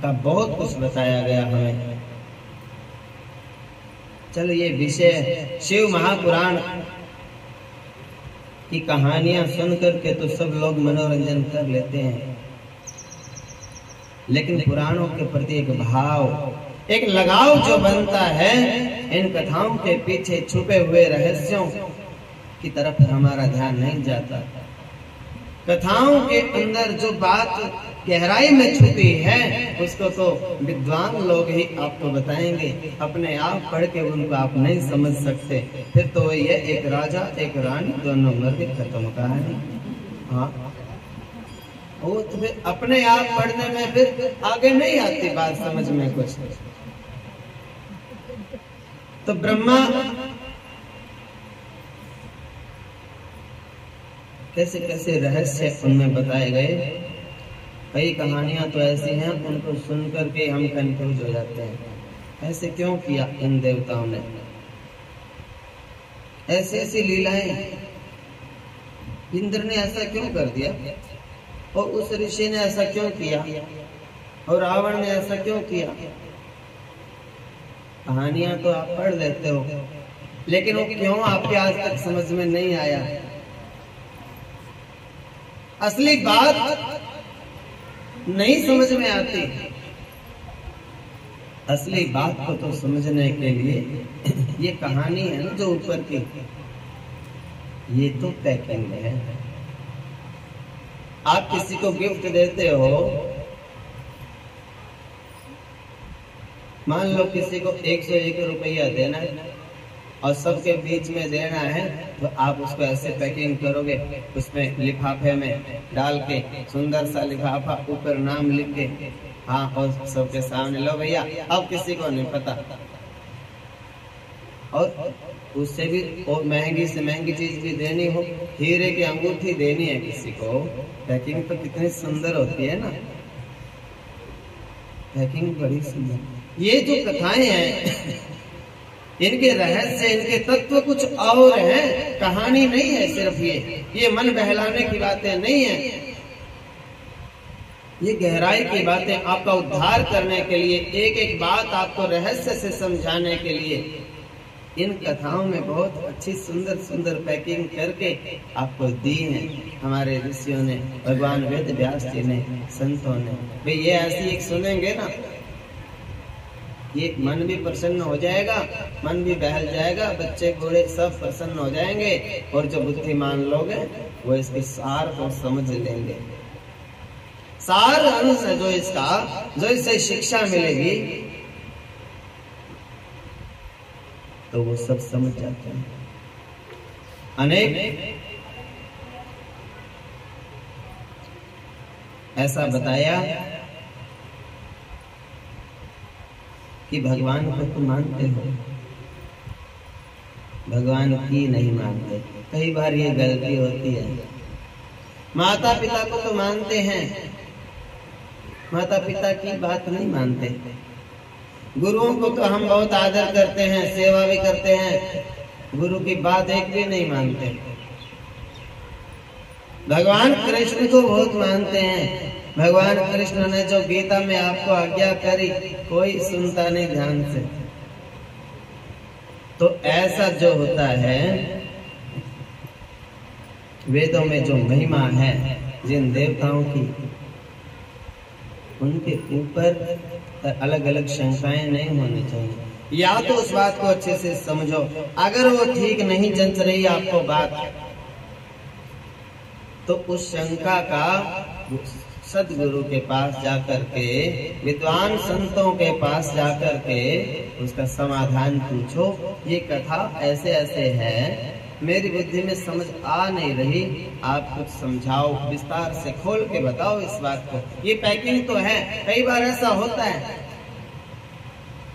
का बहुत कुछ बताया गया हमें। चलो, ये विषय शिव महापुराण की कहानियां सुनकर के तो सब लोग मनोरंजन कर लेते हैं, लेकिन पुराणों के प्रति एक भाव, एक लगाव जो बनता है, इन कथाओं के पीछे छुपे हुए रहस्यों की तरफ हमारा ध्यान नहीं जाता। कथाओं के अंदर जो बात गहराई में छुपी है, उसको तो विद्वान लोग ही आपको बताएंगे। अपने आप पढ़ के उनको आप नहीं समझ सकते। फिर तो वही है, एक राजा एक रानी, दोनों मर के खत्म कहानी। हाँ, वो तो फिर अपने आप पढ़ने में फिर आगे नहीं आती बात समझ में कुछ। तो ब्रह्मा कैसे कैसे रहस्य उनमें बताए गए। कई कहानियां तो ऐसी हैं उनको सुन करके हम कंफ्यूज हो जाते हैं, ऐसे क्यों किया इन देवताओं ने, ऐसी ऐसी लीलाएं, इंद्र ने ऐसा क्यों कर दिया, और उस ऋषि ने ऐसा क्यों किया, और रावण ने ऐसा क्यों किया। कहानियां तो आप पढ़ लेते हो, लेकिन वो क्यों आपके आज तक समझ में नहीं आया। असली बात नहीं समझ में आती। असली बात को तो समझने के लिए ये कहानी है ना जो ऊपर की, ये तो पैकिंग है। आप किसी को गिफ्ट देते हो, मान लो किसी को 101 रुपया देना है और सबके बीच में देना है, तो आप उसको ऐसे पैकिंग करोगे, उसमें लिफाफे में डाल के, सुंदर सा लिफाफा, ऊपर नाम लिख के, हाँ, और सबके सामने लो भैया, अब किसी को नहीं पता। और उससे भी और महंगी से महंगी चीज भी देनी हो, हीरे की अंगूठी देनी है किसी को, पैकिंग तो कितनी सुंदर होती है ना, पैकिंग बड़ी सुंदर। ये जो कथाएं हैं इनके रहस्य, इनके तत्व कुछ और हैं, कहानी नहीं है सिर्फ ये मन बहलाने की बातें नहीं है, ये गहराई की बातें, आपका उद्धार करने के लिए, एक एक बात आपको रहस्य से समझाने के लिए इन कथाओं में बहुत अच्छी सुंदर सुंदर पैकिंग करके आपको दी है हमारे ऋषियों ने, भगवान वेद व्यास जी ने, संतों ने। भाई ये ऐसी एक सुनेंगे ना, ये मन भी प्रसन्न हो जाएगा, मन भी बहल जाएगा, बच्चे बूढ़े सब प्रसन्न हो जाएंगे, और जो बुद्धिमान लोग हैं वो इसके सार को समझ लेंगे। सार अंश है जो इसका, जो इससे शिक्षा मिलेगी तो वो सब समझ जाते हैं। अनेक ऐसा बताया कि भगवान को तुम मानते हो, भगवान की नहीं मानते। कई बार ये गलती होती है। माता पिता को तो मानते हैं, माता पिता की बात नहीं मानते। गुरुओं को तो हम बहुत आदर करते हैं, सेवा भी करते हैं, गुरु की बात एक भी नहीं मानते। भगवान कृष्ण को बहुत मानते हैं, भगवान कृष्ण ने जो गीता में आपको आज्ञा करी कोई सुनता नहीं ध्यान से। तो ऐसा जो होता है, वेदों में जो महिमा है जिन देवताओं की, उनके ऊपर अलग अलग शंकाएं नहीं होनी चाहिए। या तो उस बात को अच्छे से समझो, अगर वो ठीक नहीं जंच रही आपको बात, तो उस शंका का सदगुरु के पास जाकर के, विद्वान संतों के पास जाकर के उसका समाधान पूछो। ये कथा ऐसे ऐसे है, मेरी बुद्धि में समझ आ नहीं रही, आप कुछ समझाओ, विस्तार से खोल के बताओ इस बात को। ये पैकिंग तो है, कई बार ऐसा होता है,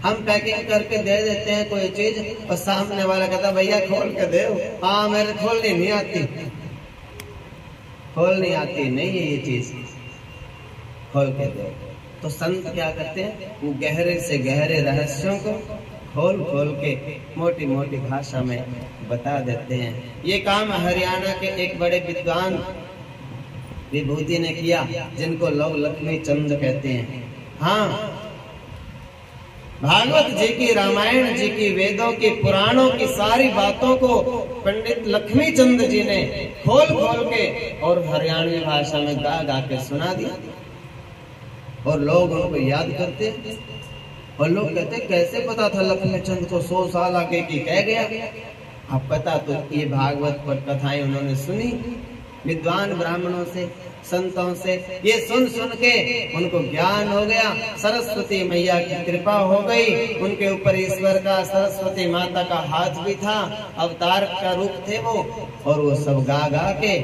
हम पैकिंग करके दे देते हैं कोई चीज और सामने वाला कहता भैया खोल के दे, हाँ मेरे खोलनी नहीं आती, खोल नहीं आती, नहीं है ये चीज, खोल के दे। तो संत क्या करते हैं, वो गहरे से गहरे रहस्यों को खोल खोल के मोटी मोटी भाषा में बता देते हैं। ये काम हरियाणा के एक बड़े विद्वान विभूति ने किया, जिनको लोग लक्ष्मी चंद कहते हैं। हाँ, भागवत जी की, रामायण जी की, वेदों की, पुराणों की सारी बातों को पंडित लक्ष्मी चंद जी ने खोल खोल के और हरियाणवी भाषा में गा गा के सुना दिया, और लोग उनको याद करते, और लोग कहते कैसे पता था लक्ष्मी चंद को 100 साल आगे की कह गया। अब पता तो ये भागवत पर कथाएं उन्होंने सुनी विद्वान ब्राह्मणों से, संतों से, ये सुन सुन के उनको ज्ञान हो गया, सरस्वती मैया की कृपा हो गई उनके ऊपर, ईश्वर का, सरस्वती माता का हाथ भी था, अवतार का रूप थे वो, और वो सब गा गा के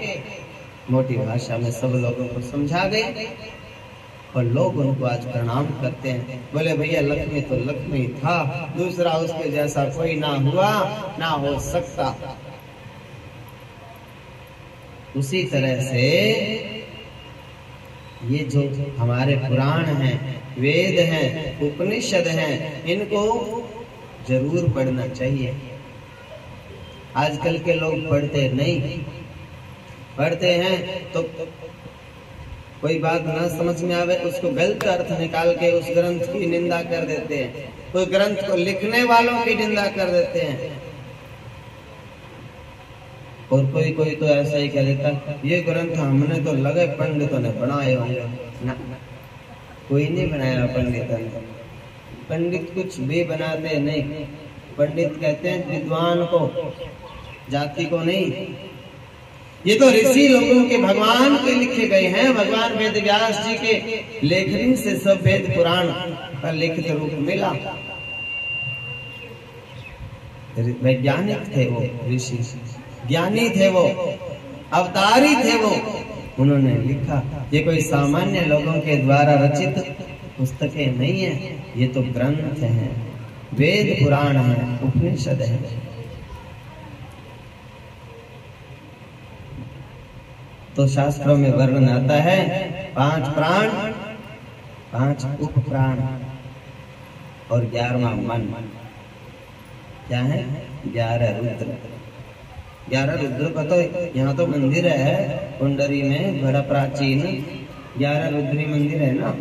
मोटी भाषा में सब लोगों को समझा गए, और लोग उनको आज प्रणाम करते हैं। बोले भैया लक्ष्मी तो लक्ष्मी था, दूसरा उसके जैसा कोई ना हुआ, ना हो सकता। उसी तरह से ये जो हमारे पुराण हैं, वेद हैं, उपनिषद हैं, इनको जरूर पढ़ना चाहिए। आजकल के लोग पढ़ते नहीं, पढ़ते हैं तो कोई बात ना समझ में आवे उसको गलत अर्थ निकाल के उस ग्रंथ की निंदा कर देते हैं, कोई ग्रंथ को लिखने वालों की निंदा कर देते हैं, और कोई कोई तो ऐसा ही कह देता ये ग्रंथ हमने तो लगे पंडितों ने बनाए होंगे। ना, कोई नहीं बनाया पंडितों ने। पंडित कुछ भी बनाते नहीं। पंडित कहते हैं विद्वान को, जाति को नहीं। ये तो ऋषि लोगों के, भगवान के लिखे गए हैं। भगवान वेद व्यास जी के लेखनी से सब वेद पुराण का लिखित रूप मिला। वैज्ञानिक थे वो ऋषि, ज्ञानी थे वो, अवतारी थे वो, उन्होंने लिखा। ये कोई सामान्य लोगों के द्वारा रचित पुस्तकें नहीं है, ये तो ग्रंथ हैं, वेद पुराण हैं, उपनिषद हैं। तो शास्त्रों में वर्णन आता है 5 प्राण, 5 उप प्राण और 11वां मन। क्या है? 11 रुद्र। 11 रुद्र का तो यहाँ तो मंदिर है कुंडरी में, बड़ा प्राचीन 11 रुद्री मंदिर है ना।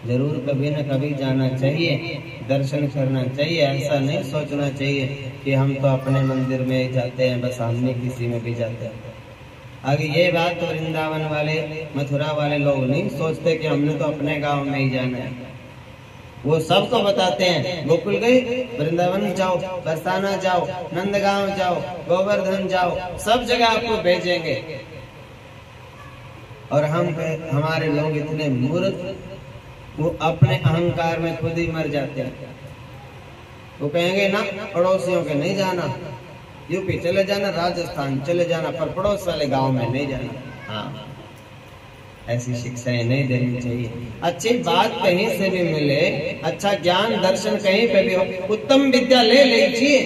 जरूर कभी न कभी जाना चाहिए, दर्शन करना चाहिए। ऐसा नहीं सोचना चाहिए कि हम तो अपने मंदिर में जाते हैं, बस हम नहीं किसी में भी जाते हैं। आगे ये बात तो वृंदावन वाले, मथुरा वाले लोग नहीं सोचते कि हमने तो अपने गांव में ही जाना है। वो सबको बताते हैं, गोकुल गए, वृंदावन जाओ, बरसाना जाओ, नंदगांव जाओ, गोवर्धन जाओ, सब जगह आपको भेजेंगे। और हमारे लोग इतने मूर्ख, वो अपने अहंकार में खुद ही मर जाते हैं। वो कहेंगे ना पड़ोसियों के नहीं जाना, यूपी चले जाना, राजस्थान चले जाना, पर पड़ोस वाले गांव में नहीं जाना। हाँ, ऐसी शिक्षाएं नहीं देनी चाहिए। अच्छी बात कहीं से भी मिले, अच्छा ज्ञान दर्शन कहीं पे भी हो, उत्तम विद्या ले लीजिए,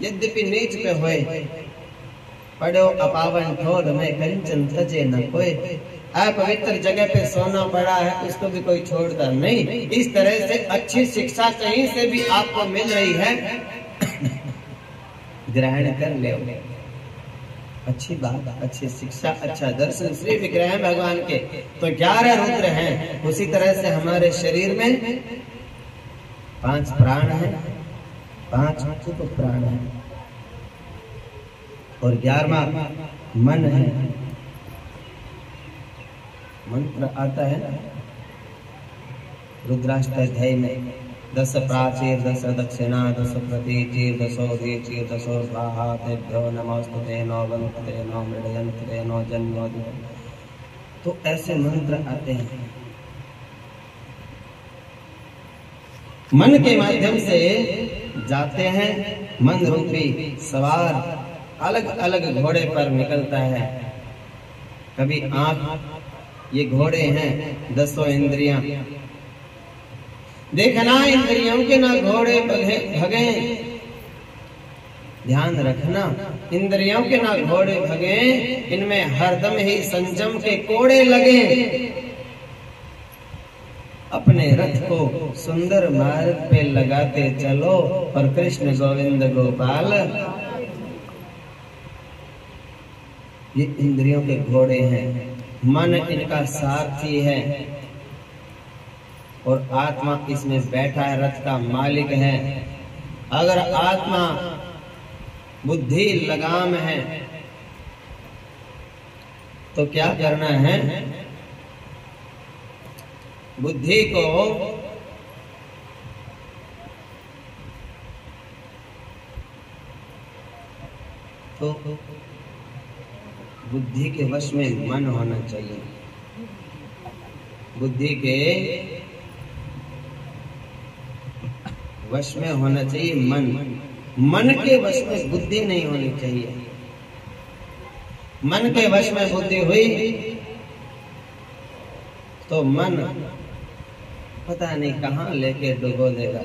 यद्यपि नीच पे होए। पढ़ो अपावन ठोर में कंचन तजे न कोई। अपवित्र जगह पे सोना पड़ा है, उसको भी कोई छोड़ता नहीं। इस तरह से अच्छी शिक्षा कहीं से भी आपको मिल रही है, ग्रहण कर ले। अच्छी बात, अच्छी शिक्षा, अच्छा दर्शन, श्री विग्रह भगवान के तो 11 रुद्र हैं। उसी तरह से हमारे शरीर में 5 प्राण हैं, 5 उप प्राण हैं और 11वां मन है। मंत्र आता है रुद्राष्टाध्यायी में, 10 प्राचीर 10 दक्षिणा 10 प्रतीचीर 10 दीचीर 10 स्वाहा तेभ्यो नमोस्तुते नो वंदते नो मृडयन्ते नो जन्मो। तो ऐसे मंत्र आते हैं। मन के माध्यम से जाते हैं, मन रूपी सवार अलग अलग घोड़े पर निकलता है। कभी आंख, ये घोड़े हैं 10 इंद्रियां। देखना इंद्रियों के ना घोड़े भगे, ध्यान रखना इंद्रियों के ना घोड़े भगे, इनमें हरदम ही संयम के कोड़े लगे। अपने रथ को सुंदर मार्ग पे लगाते चलो और कृष्ण गोविंद गोपाल। ये इंद्रियों के घोड़े हैं, मन इनका सारथी है और आत्मा इसमें बैठा है, रथ का मालिक है। अगर आत्मा बुद्धि लगाम है तो क्या करना है? बुद्धि को तो बुद्धि के वश में मन होना चाहिए। बुद्धि के वश में होना चाहिए मन, मन के वश में बुद्धि नहीं होनी चाहिए। मन के वश में बुद्धि हुई तो मन पता नहीं कहां लेके डुबो देगा।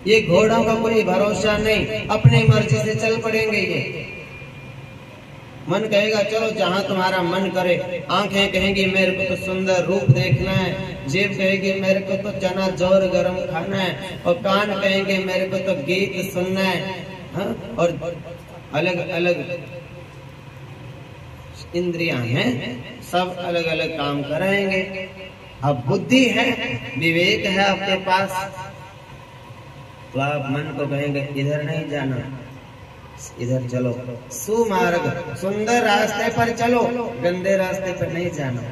ये घोड़ों का कोई भरोसा नहीं, अपनी मर्जी से चल पड़ेंगे ये। मन कहेगा चलो जहाँ तुम्हारा मन करे, आंखें कहेंगी मेरे को तो सुंदर रूप देखना है, जीभ कहेगी मेरे को तो चना जोर गरम खाना है, और कान कहेंगे मेरे को तो गीत सुनना है। हाँ? और अलग अलग इंद्रियां हैं, सब अलग अलग काम कराएंगे। अब बुद्धि है, विवेक है आपके पास, तो आप मन को कहेंगे इधर नहीं जाना, इधर चलो, सुमार्ग सुंदर रास्ते पर चलो, गंदे रास्ते पर नहीं जाना।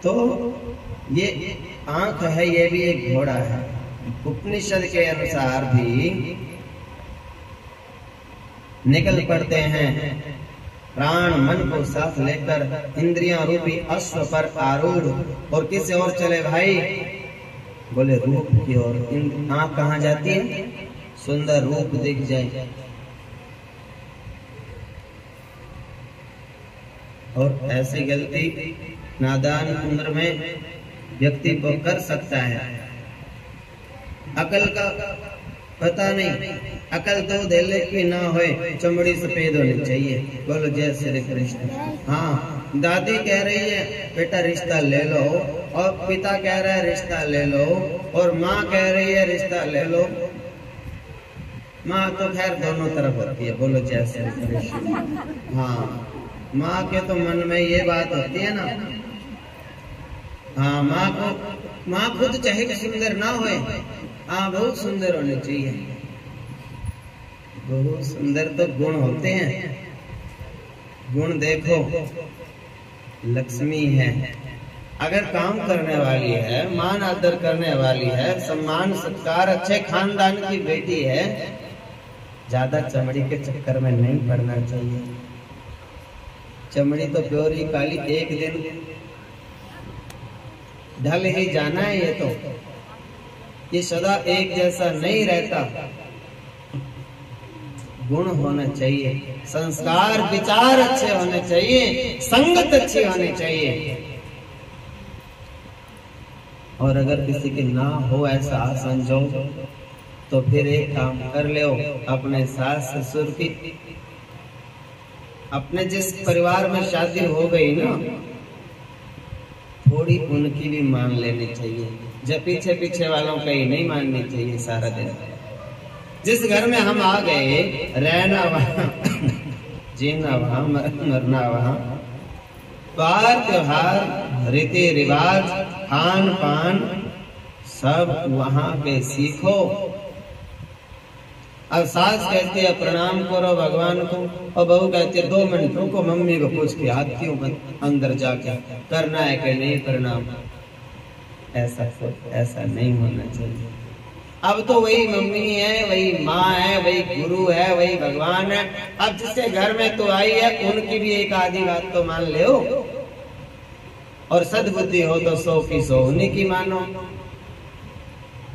तो ये आंख है, ये भी एक घोड़ा है। उपनिषद के अनुसार भी निकल पड़ते हैं, प्राण मन को साथ लेकर इंद्रियां रूपी अश्व पर आरूढ़, और किसी और चले भाई, बोले रूप की ओर। आंख कहाँ जाती है? सुंदर रूप दिख जाए। और ऐसी गलती नादान उम्र में व्यक्ति को कर सकता है। अकल का पता नहीं, अकल तो दिल की ना होए, चमड़ी सफेद होनी चाहिए। बोलो जय श्री कृष्ण। हाँ, दादी कह रही है बेटा रिश्ता ले लो, और पिता कह रहा है रिश्ता ले लो, और माँ कह रही है रिश्ता ले लो। माँ तो खैर दोनों तरफ होती है। बोलो जय श्री कृष्ण। हाँ, माँ के तो मन में ये बात होती है ना। हाँ, माँ खुद चाहे कि सुंदर ना होए, हाँ बहुत सुंदर होने चाहिए। बहुत सुंदर तो गुण होते हैं। गुण देखो, लक्ष्मी है, अगर काम करने वाली है, मान आदर करने वाली है, सम्मान सत्कार, अच्छे खानदान की बेटी है, ज्यादा चमड़ी के चक्कर में नहीं पड़ना चाहिए। चमड़ी तो प्योर ही काली, एक दिन ढल ही जाना है। ये सदा एक जैसा नहीं रहता। गुण होना चाहिए, संस्कार विचार अच्छे होने चाहिए, संगत अच्छी होनी चाहिए। और अगर किसी के ना हो ऐसा संजोग, तो फिर एक काम कर लो, अपने सास ससुर की, अपने जिस परिवार में शादी हो गई ना, थोड़ी उनकी भी मान लेनी चाहिए। जब पीछे पीछे वालों का ही नहीं माननी चाहिए सारा दिन। जिस घर में हम आ गए, रहना वहां, जीना वहां, मरना वहां, त्योहार त्योहार, रीति रिवाज, खान पान, सब वहां के सीखो। अब सास कहती है प्रणाम करो भगवान को, और बहू कहती है 2 मिनट रुको, मम्मी को पूछ के आती हूँ अंदर जाके, करना है कि नहीं प्रणाम। ऐसा नहीं होना चाहिए। अब तो वही मम्मी है, वही माँ है, वही गुरु है, वही भगवान है। अब जिसके घर में तो आई है, उनकी भी एक आधी बात तो मान लो, और सद्बुद्धि हो तो 100 की 100 उन्हीं की मानो।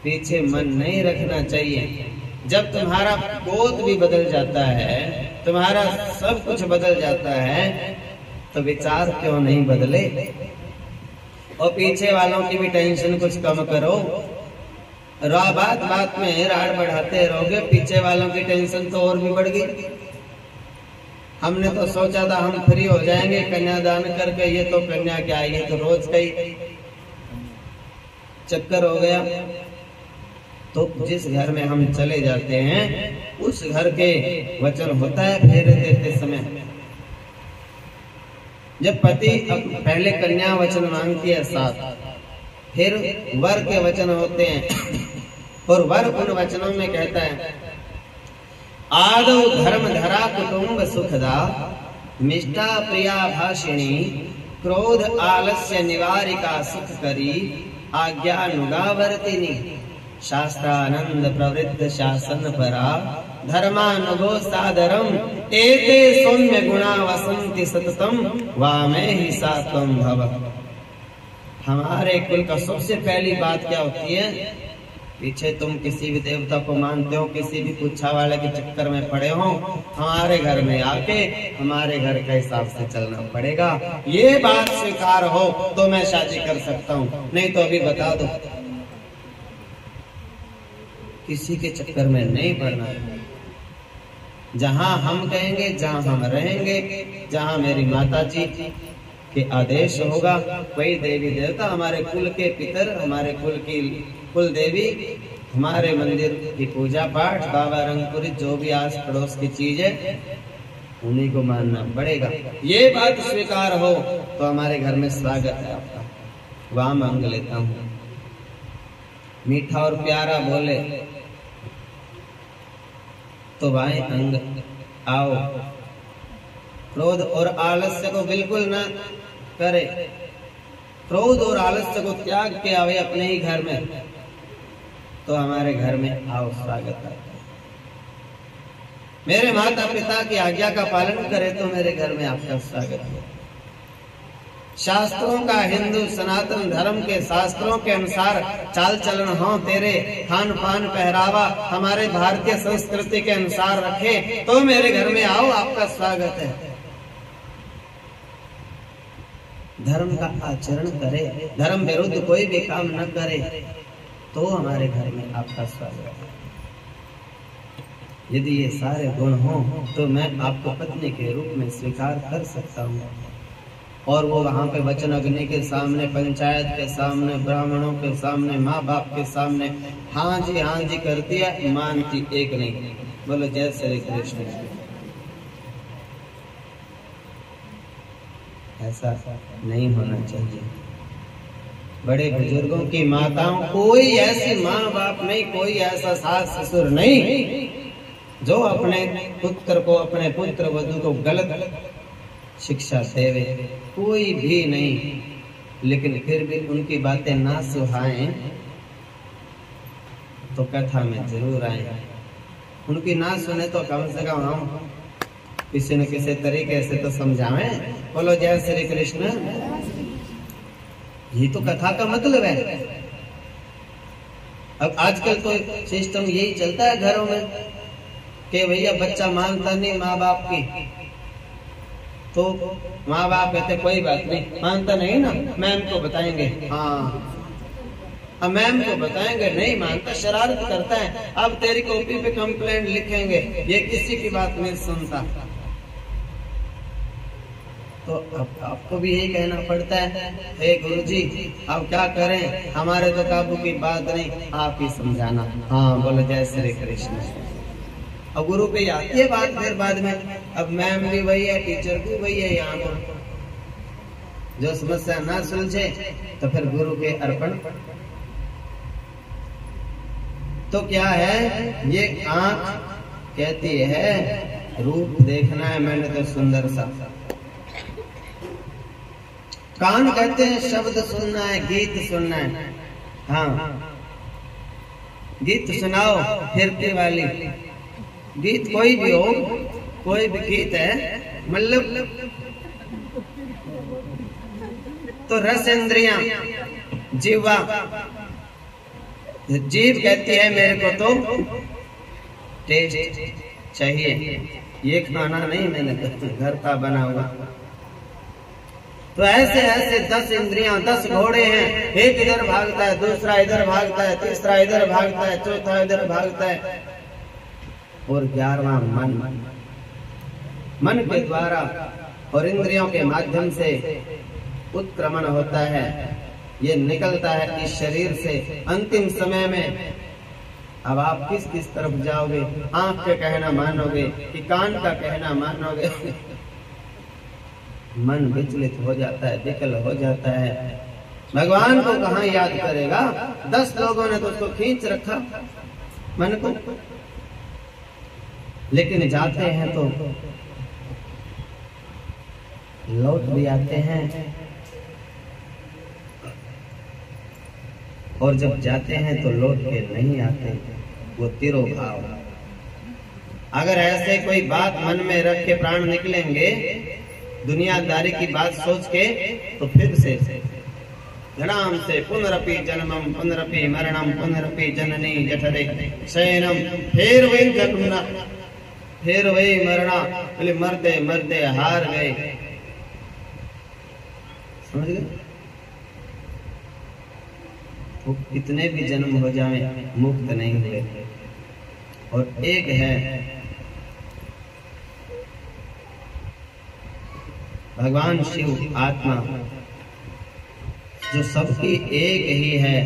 पीछे मन नहीं रखना चाहिए। जब तुम्हारा गोद भी बदल जाता है, तुम्हारा सब कुछ बदल जाता है, तो विचार क्यों नहीं बदले? और पीछे वालों की भी टेंशन कुछ कम करो। बात बात में राड़ बढ़ाते रहोगे, पीछे वालों की टेंशन तो और भी बढ़ गई। हमने तो सोचा था हम फ्री हो जाएंगे कन्यादान करके, ये तो कन्या क्या, ये तो रोज का ही चक्कर हो गया। तो जिस घर में हम चले जाते हैं, उस घर के वचन होता है फेरे देते समय। जब पति पहले कन्या वचन मांगती है साथ, फिर वर के वचन होते हैं, और वर उन वचनों में कहता है आदौ धर्म धरा कुटुंब सुखदा, मिष्टा प्रिया भाषिणी, क्रोध आलस्य निवारिका सुख करी, आज्ञानुगावर्तिनी, शास्त्रानंद प्रवृत्त शासन परा, धर्मानुभव सादरम, एते सौम्य गुणा वसंति सततम, वामे ही सात्वम भव। हमारे कुल का सबसे पहली बात क्या होती है? पीछे तुम किसी भी देवता को मानते हो, किसी भी पुच्छा वाले के चक्कर में पड़े हो, हमारे घर में आके हमारे घर के हिसाब से चलना पड़ेगा। ये बात स्वीकार हो तो मैं शादी कर सकता हूँ, नहीं तो अभी बता दो। किसी के चक्कर में नहीं पड़ना। जहां हम कहेंगे, जहां हम रहेंगे, जहां मेरी माता जी के आदेश होगा, वही देवी देवता, हमारे कुल के पितर, हमारे कुल की कुल देवी, हमारे मंदिर की पूजा पाठ, बाबा रंगपुरी, जो भी आस पड़ोस की चीज है, उन्हीं को मानना पड़ेगा। ये बात स्वीकार हो तो हमारे घर में स्वागत है आपका। वहां मांग लेता हूँ, मीठा और प्यारा बोले तो भाई अंग आओ। क्रोध और आलस्य को बिल्कुल न करे, क्रोध और आलस्य को त्याग के आवे अपने ही घर में, तो हमारे घर में आओ, स्वागत है। मेरे माता पिता की आज्ञा का पालन करे तो मेरे घर में आपका स्वागत है। शास्त्रों का, हिंदू सनातन धर्म के शास्त्रों के अनुसार चाल चलन हो तेरे, खान पान पहरावा हमारे भारतीय संस्कृति के अनुसार रखे तो मेरे घर में आओ, आपका स्वागत है। धर्म का आचरण करे, धर्म विरुद्ध कोई भी काम न करे तो हमारे घर में आपका स्वागत है। यदि ये सारे गुण हो तो मैं आपको पत्नी के रूप में स्वीकार कर सकता हूँ। और वो वहां पे वचन अग्नि के सामने, पंचायत के सामने, ब्राह्मणों के सामने, माँ बाप के सामने हाँ जी करती है, मानती एक नहीं। बोलो जय श्री कृष्ण। ऐसा नहीं होना चाहिए। बड़े बुजुर्गों की माताओं, कोई ऐसी माँ बाप नहीं, कोई ऐसा सास ससुर नहीं जो अपने पुत्र को, अपने पुत्र वधू को गलत शिक्षा देवे, कोई भी नहीं। लेकिन फिर भी उनकी बातें ना सुहाएं तो कथा में जरूर आए। उनकी ना सुने तो कम से कम हम किसी न किसी तरीके से तो समझावें। बोलो जय श्री कृष्ण। ये तो कथा का मतलब है। अब आजकल तो सिस्टम यही चलता है घरों में कि भैया बच्चा मानता नहीं माँ बाप की, तो माँ बाप कहते कोई बात नहीं, मानता नहीं ना, मैम को बताएंगे। हाँ, अब मैम को बताएंगे, नहीं मानता, शरारत करता है, अब तेरी कॉपी पे कंप्लेंट लिखेंगे, ये किसी की बात नहीं सुनता। तो अब आपको भी यही कहना पड़ता है, हे गुरुजी अब क्या करें, हमारे तो काबू की बात नहीं, आप ही समझाना। हाँ बोलो जय श्री कृष्ण। अब गुरु पे आती है बात फिर बाद में, अब मैम भी वही है, टीचर भी वही है, यहाँ पर जो समस्या ना सुलझे तो फिर गुरु के अर्पण। तो क्या है, ये आंख कहती है रूप देखना है मैंने तो सुंदर सा, कान कहते हैं शब्द सुनना है, गीत सुनना है। हाँ, गीत सुनाओ फिरती वाली, गीत कोई भी हो, कोई भी गीत है, मतलब तो रस इंद्रियां, जीवा, जीव कहती है मेरे को तो टेस्ट चाहिए, ये खाना नहीं मैंने घर का बना हुआ। तो ऐसे ऐसे 10 इंद्रियां, 10 घोड़े हैं, एक इधर भागता है, दूसरा इधर भागता है, तीसरा इधर भागता है, चौथा इधर भागता है, और 11वां मन, मन के द्वारा और इंद्रियों के माध्यम से उत्क्रमण होता है, ये निकलता है इस शरीर से। अंतिम समय में अब आप किस किस तरफ जाओगे, आंख का कहना मानोगे कि कान का कहना मानोगे? मन विचलित हो जाता है, विकल हो जाता है, भगवान को कहाँ याद करेगा? 10 लोगों ने तो उसको खींच रखा मन को, लेकिन जाते हैं तो लौट भी आते हैं, और जब जाते हैं तो लौट के नहीं आते, वो तिरोभाव। अगर ऐसे कोई बात मन में रख के प्राण निकलेंगे, दुनियादारी की बात सोच के, तो फिर से जन्म से पुनरपि जन्मम पुनरपि मरणम पुनरपि जननी जठरे शयनम, फिर वही जन्मना, फिर वही मरना, बोले मरते मरते हार गए। समझ गए? वो कितने भी जन्म हो जाएं मुक्त नहीं हुए। और एक है भगवान शिव आत्मा जो सबकी एक ही है,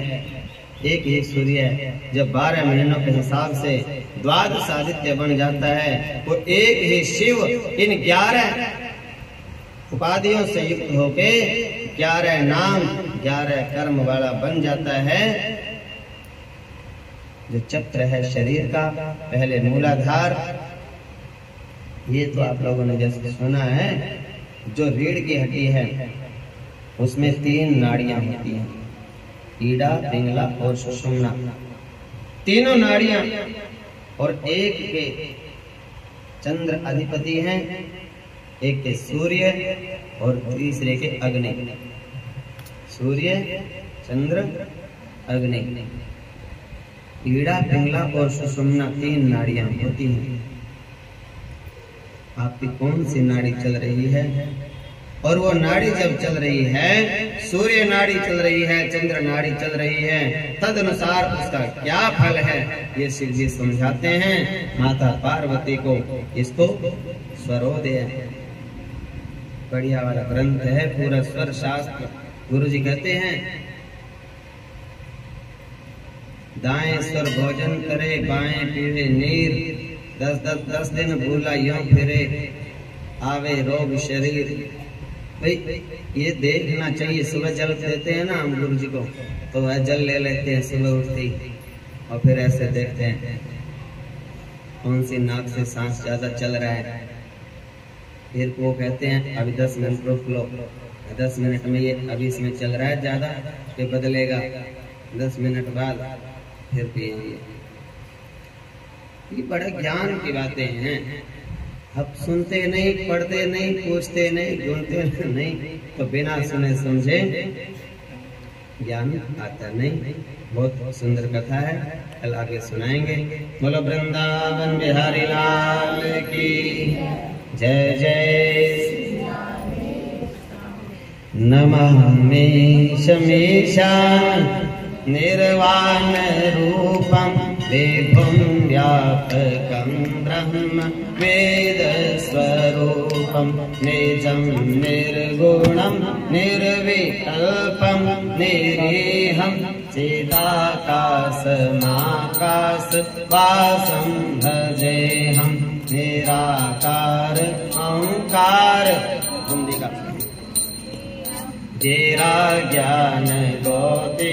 एक ही सूर्य है, जब 12 महीनों के हिसाब से द्वादश आदित्य बन जाता है, वो एक ही शिव इन 11 उपाधियों से युक्त होके 11 नाम 11 कर्म वाला बन जाता है। जो चक्र है शरीर का, पहले मूलाधार, ये तो आप लोगों ने जैसे सुना है, जो रीढ़ की हड्डी है उसमें 3 नाड़ियां होती हैं, ईड़ा, पिंगला और सुषुम्ना, तीनों नाड़ियां, और एक के चंद्र अधिपति हैं, एक के सूर्य और तीसरे के अग्नि। सूर्य, चंद्र, अग्नि, ईड़ा, पिंगला और सुषुम्ना 3 नाड़ियां होती हैं। आपकी कौन सी नाड़ी चल रही है? और वो नाड़ी जब चल रही है, सूर्य नाड़ी चल रही है, चंद्र नाड़ी चल रही है, तद अनुसार उसका क्या फल है, ये शिव जी समझाते हैं माता पार्वती को। इसको स्वरोदय बढ़िया वाला ग्रंथ है, पूरा स्वर शास्त्र। गुरु जी कहते हैं, दाएं स्वर भोजन करे, बाएं पीवे नीर, 10 दिन भूला यूं फिरे, आवे रोग शरीर। भाई ये देखना चाहिए। सुबह जल देते हैं ना हम गुरु जी को, तो वह जल ले लेते हैं सुबह उठते ही, और फिर ऐसे देखते हैं कौन सी नाक से सांस ज्यादा चल रहा है। फिर वो कहते हैं अभी 10 मिनट रोक लो, 10 मिनट में ये अभी इसमें चल रहा है ज्यादा, फिर बदलेगा, 10 मिनट बाद फिर पिएंगे। ये बड़े ज्ञान की बातें हैं। अब सुनते नहीं, पढ़ते नहीं, पूछते नहीं, ढूंढते नहीं, तो बिना सुने समझे ज्ञान आता नहीं। बहुत सुंदर कथा है, कल आगे सुनाएंगे। बोलो वृंदावन बिहारी लाल की जय जय। नमामि शमीशान निर्वाण रूपम विभुं व्यापकं ब्रह्म वेद स्वरूपं निजं निर्गुणं निर्विकल्पं निरीहं चिदाकाशमाकाशवासं भजेऽहं निराकार ओंकार। जेरा ज्ञान गोते